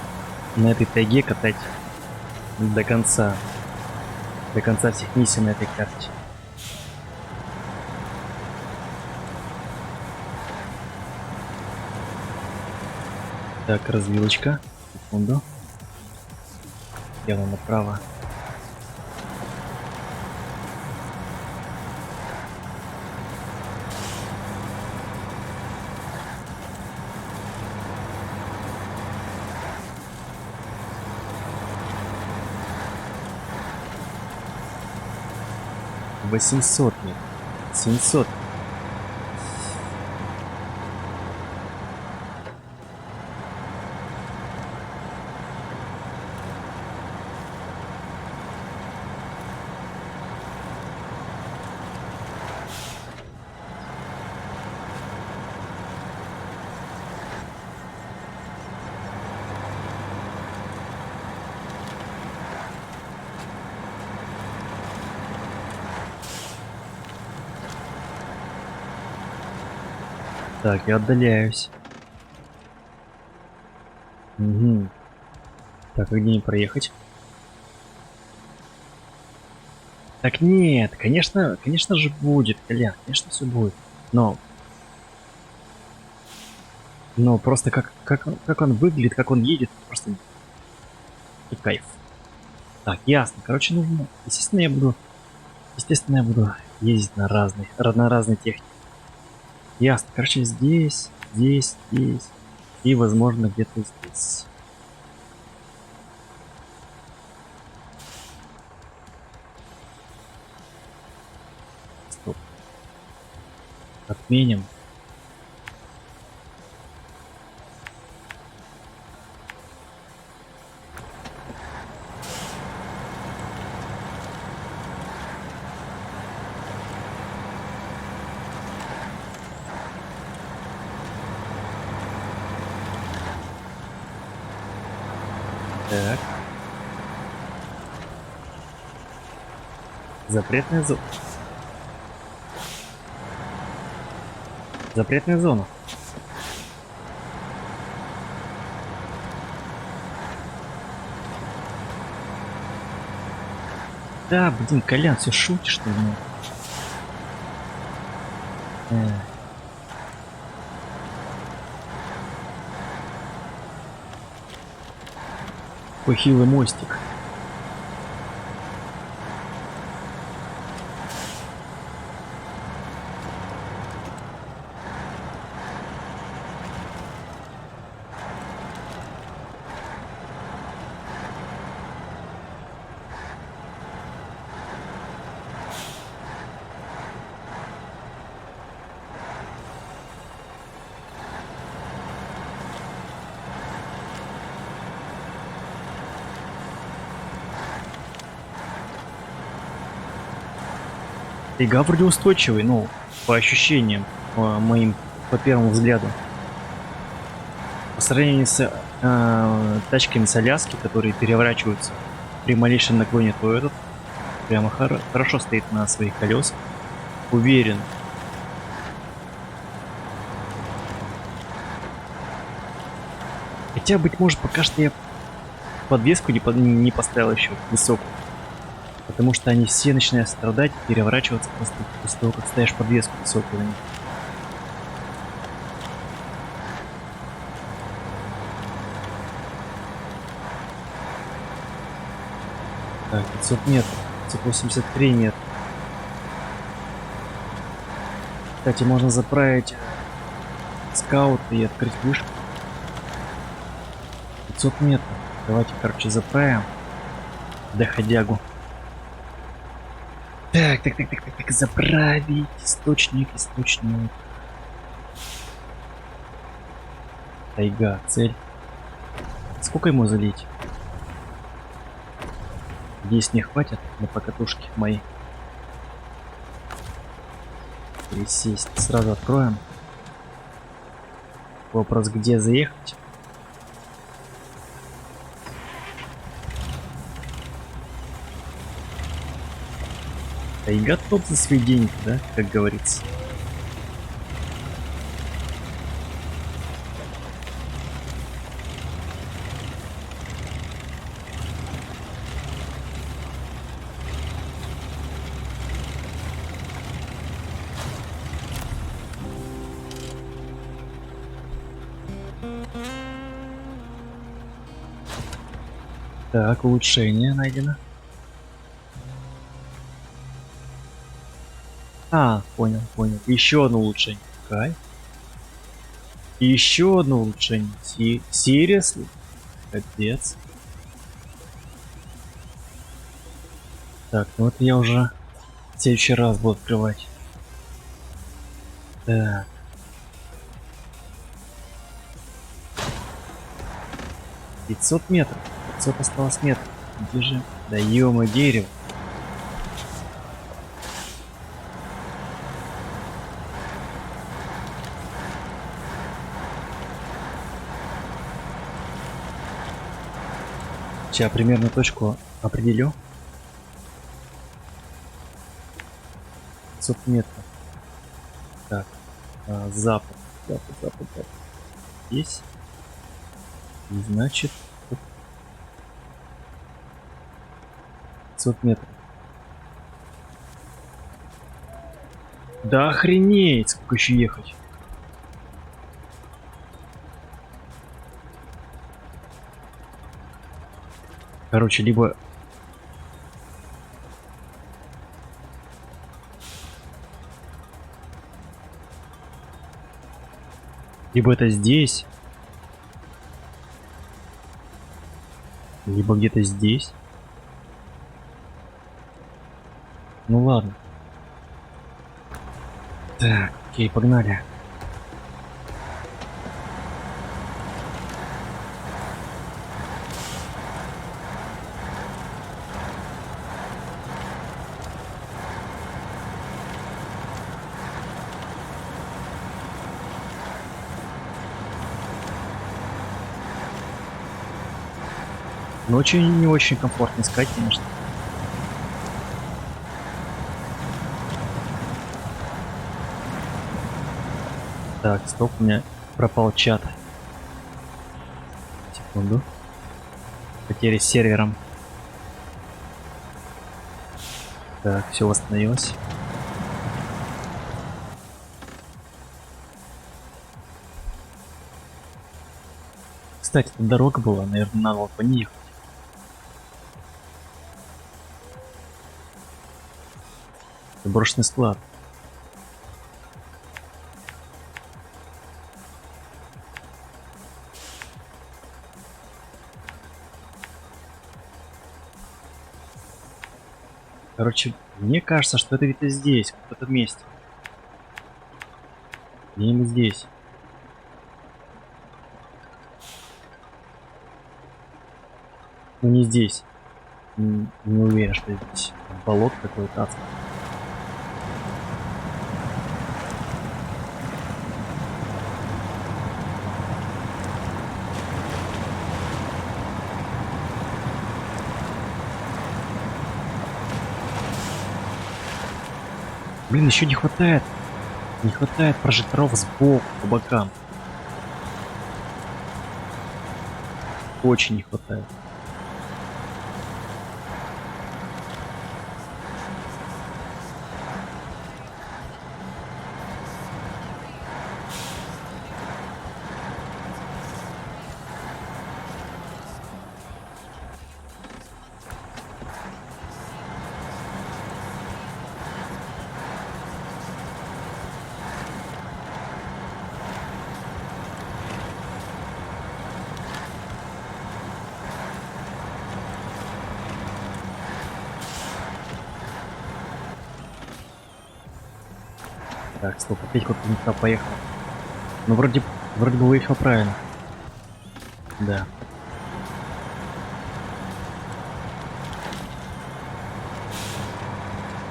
этой тайге катать до конца. До конца всех миссий на этой карте. Так, развилочка. Секунду. Делаем направо. $800 нет. 700. Так, я отдаляюсь. Угу. Так, а где не проехать? Так нет, конечно же будет, Колян, конечно все будет. Но просто как он выглядит, как он едет, просто и кайф. Так, ясно. Короче, нужно. Естественно, я буду ездить на разные техники. Ясно. Короче, здесь. И, возможно, где-то здесь. Отменим. Так. Запретная зона. Запретная зона. Да, блин, Колян, все шутишь, что ли? Какой хилый мостик. Тайга вроде устойчивый, ну, по ощущениям, моим, по первому взгляду. По сравнению с тачками с Аляски, которые переворачиваются при малейшем наклоне, то этот прямо хорошо стоит на своих колесах. Уверен. Хотя, быть может, пока что я подвеску не поставил еще высокую. Потому что они все начинают страдать и переворачиваться просто после того, как ставишь подвеску высокую на них. Так, 500 метров, 583 метра. Кстати, можно заправить скаут и открыть вышку. 500 метров. Давайте, короче, заправим доходягу. Так, заправить. Источник. Тайга, цель. Сколько ему залить? 10 не хватит на покатушки мои. Присесть. Сразу откроем. Вопрос, где заехать? Тайга топ за свои деньги, да, как говорится. Так, улучшение найдено. А, понял. Еще одно улучшение. Кайф. И еще одно улучшение. Seriously? Капец. Так, ну это я уже в следующий раз буду открывать. Так. $500 метров. 500 осталось метров. Где же? Да ё-моё, дерево. Сейчас примерно точку определю. 500 метров. Так, запад. Здесь. И значит, 500 метров. Да охренеть, сколько еще ехать. Короче, либо это здесь, либо где-то здесь. Ну ладно. Так, окей, погнали. Но очень не очень комфортно искать, конечно. Так, стоп, у меня пропал чат. Секунду. Потери с сервером. Так, все восстановилось. Кстати, тут дорога была, наверное, надо было по ней ехать. Заброшенный склад. Короче, мне кажется, что это где-то здесь, вот в этом месте. Где-нибудь здесь. Ну не здесь. Не уверен, что здесь. Там болот какой-то адский. Блин, еще не хватает. Не хватает прожекторов сбоку, по бокам. Очень не хватает. Так, стоп, опять кто-то не туда поехал. Ну, вроде бы выехал правильно. Да.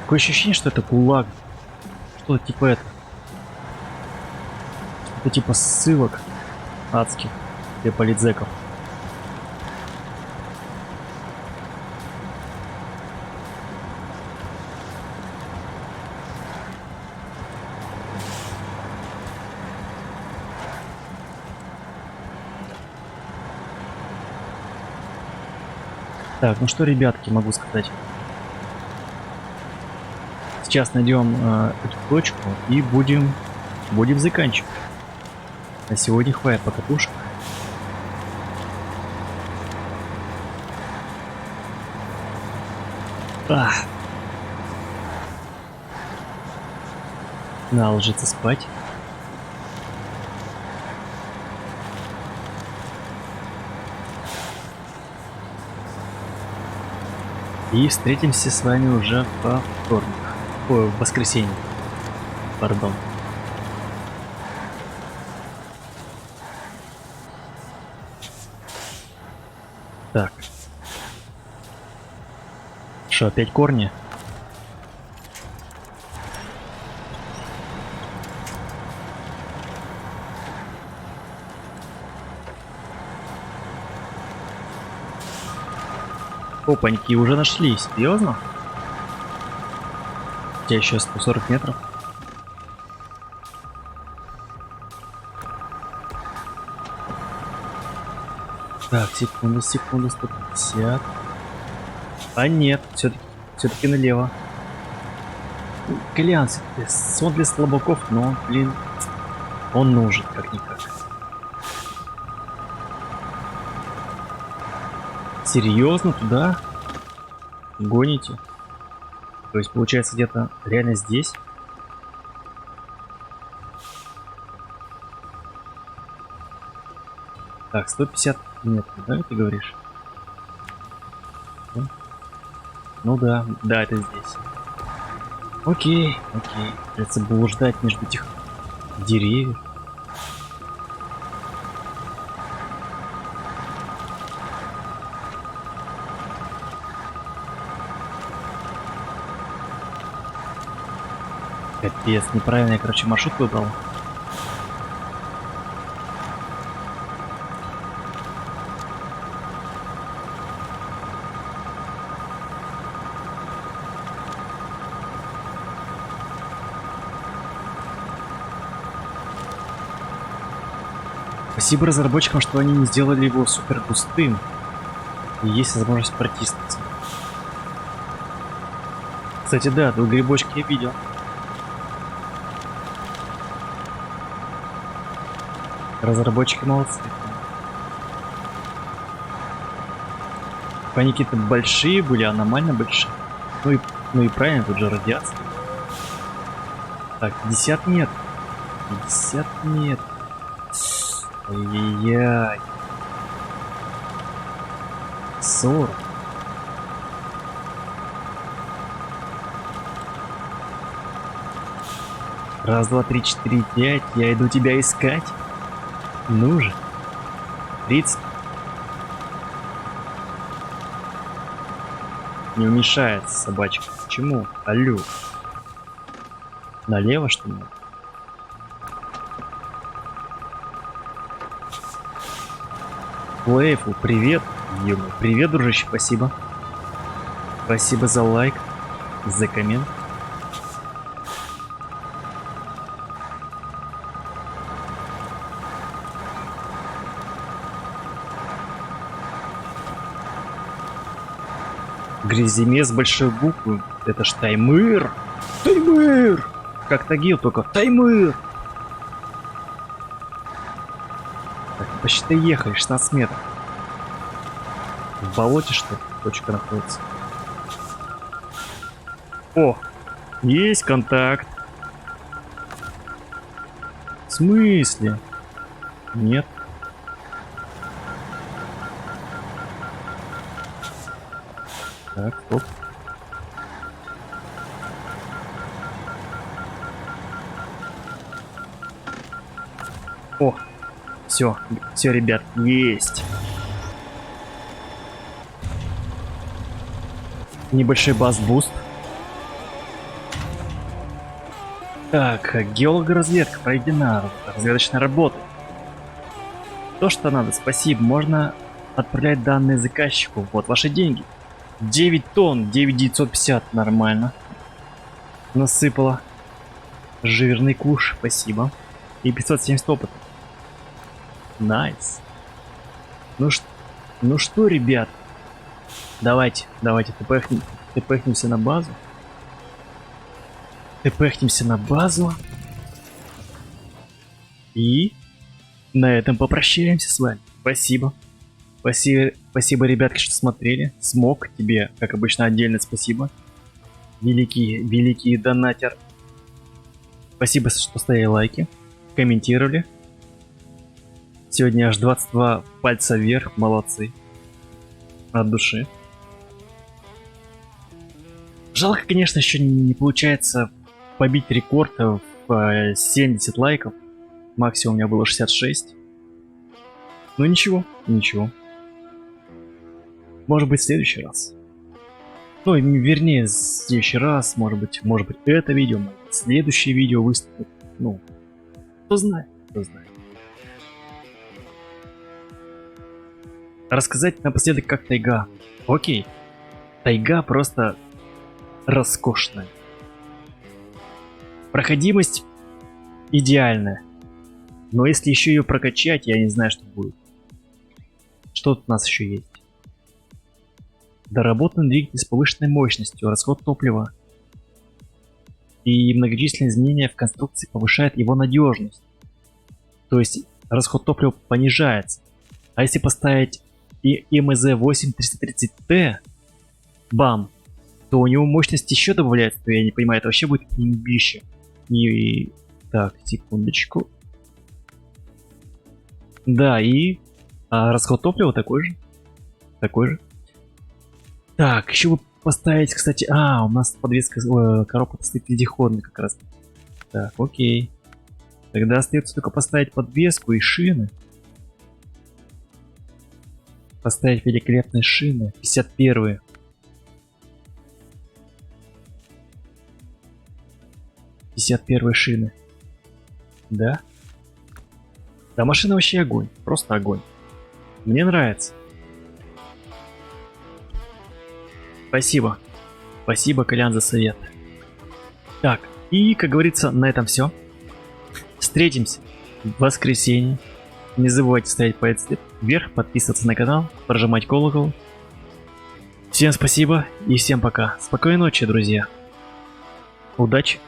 Такое ощущение, что это ГУЛАГ. Что-то типа это. Что-то типа ссылок адских для политзеков. Так, ну что, ребятки, могу сказать. Сейчас найдем эту точку и будем заканчивать. На сегодня хватит покатушек. Надо ложиться спать. И встретимся с вами уже во вторник. Ой, в воскресенье. Пардон. Так. Что, опять корни? Опаньки, уже нашли, серьезно? У тебя еще 140 метров. Так, секунду, 150. А нет, все-таки налево. Колян, сон для слабаков, но, блин, он нужен, как-никак. Серьезно, туда гоните? То есть получается где-то реально здесь? Так, 150 метров, да, ты говоришь? Ну да, это здесь. Окей, окей. Придется блуждать между этих деревьев. Капец, неправильно я, короче, маршрут выбрал. Спасибо разработчикам, что они не сделали его супер густым. И есть возможность протиснуться. Кстати, да, тут грибочки я видел. Разработчики молодцы. Они какие-то большие были, аномально большие. Ну и правильно, тут же радиация. Так, 50 нет. 50 нет. Ай-яй-яй. 40. Раз, два, три, четыре, пять. Я иду тебя искать. Ну же. 30. Не уменьшается собачка. Почему? Алло. Налево, что ли? Плейфу, привет. Юма, привет, дружище, спасибо. Спасибо за лайк, за коммент. Гряземес большой буквы. Это ж Таймыр. Таймыр! Как Тагил, только Таймыр! Так, почти ехали, 16 метров. В болоте, что ли, точка находится? О! Есть контакт. В смысле? Нет. Так, стоп. О, все, ребят, есть. Небольшой бас-буст. Так, геологоразведка пройдена, разведочная работа. То, что надо, спасибо. Можно отправлять данные заказчику. Вот ваши деньги. 9 тонн, 9950, нормально. Насыпала. Жирный куш, спасибо. И 570 опыта. Найс. Ну что, ребят? Давайте тпхнемся на базу. Тпхнемся на базу. И на этом попрощаемся с вами. Спасибо. Спасибо, ребятки, что смотрели. Смог, тебе, как обычно, отдельно спасибо. Великий донатер. Спасибо, что ставили лайки, комментировали. Сегодня аж 22 пальца вверх, молодцы. От души. Жалко, конечно, еще не получается побить рекорд в 70 лайков. Максимум у меня было 66. Ну ничего. Может быть, в следующий раз. Ну, вернее, в следующий раз, может быть, это видео, может быть, следующее видео выступит. Ну, кто знает. Рассказать напоследок, как тайга. Окей. Тайга просто роскошная. Проходимость идеальная. Но если еще ее прокачать, я не знаю, что будет. Что тут у нас еще есть? Доработанный двигатель с повышенной мощностью, расход топлива и многочисленные изменения в конструкции повышают его надежность. То есть расход топлива понижается. А если поставить и МЗ-8-330Т, бам, то у него мощность еще добавляется, то я не понимаю, это вообще будет имбище. И так, секундочку. Да, и расход топлива такой же. Так, еще бы поставить, кстати... А, у нас подвеска, коробка стоит вездеходная как раз. Так, окей. Тогда остается только поставить подвеску и шины. Поставить великолепные шины. 51-е. 51-е шины. Да? Да, машина вообще огонь. Просто огонь. Мне нравится. Спасибо. Спасибо, Колян, за совет. Так, и, как говорится, на этом все. Встретимся в воскресенье. Не забывайте ставить палец вверх, подписываться на канал, прожимать колокол. Всем спасибо и всем пока. Спокойной ночи, друзья. Удачи.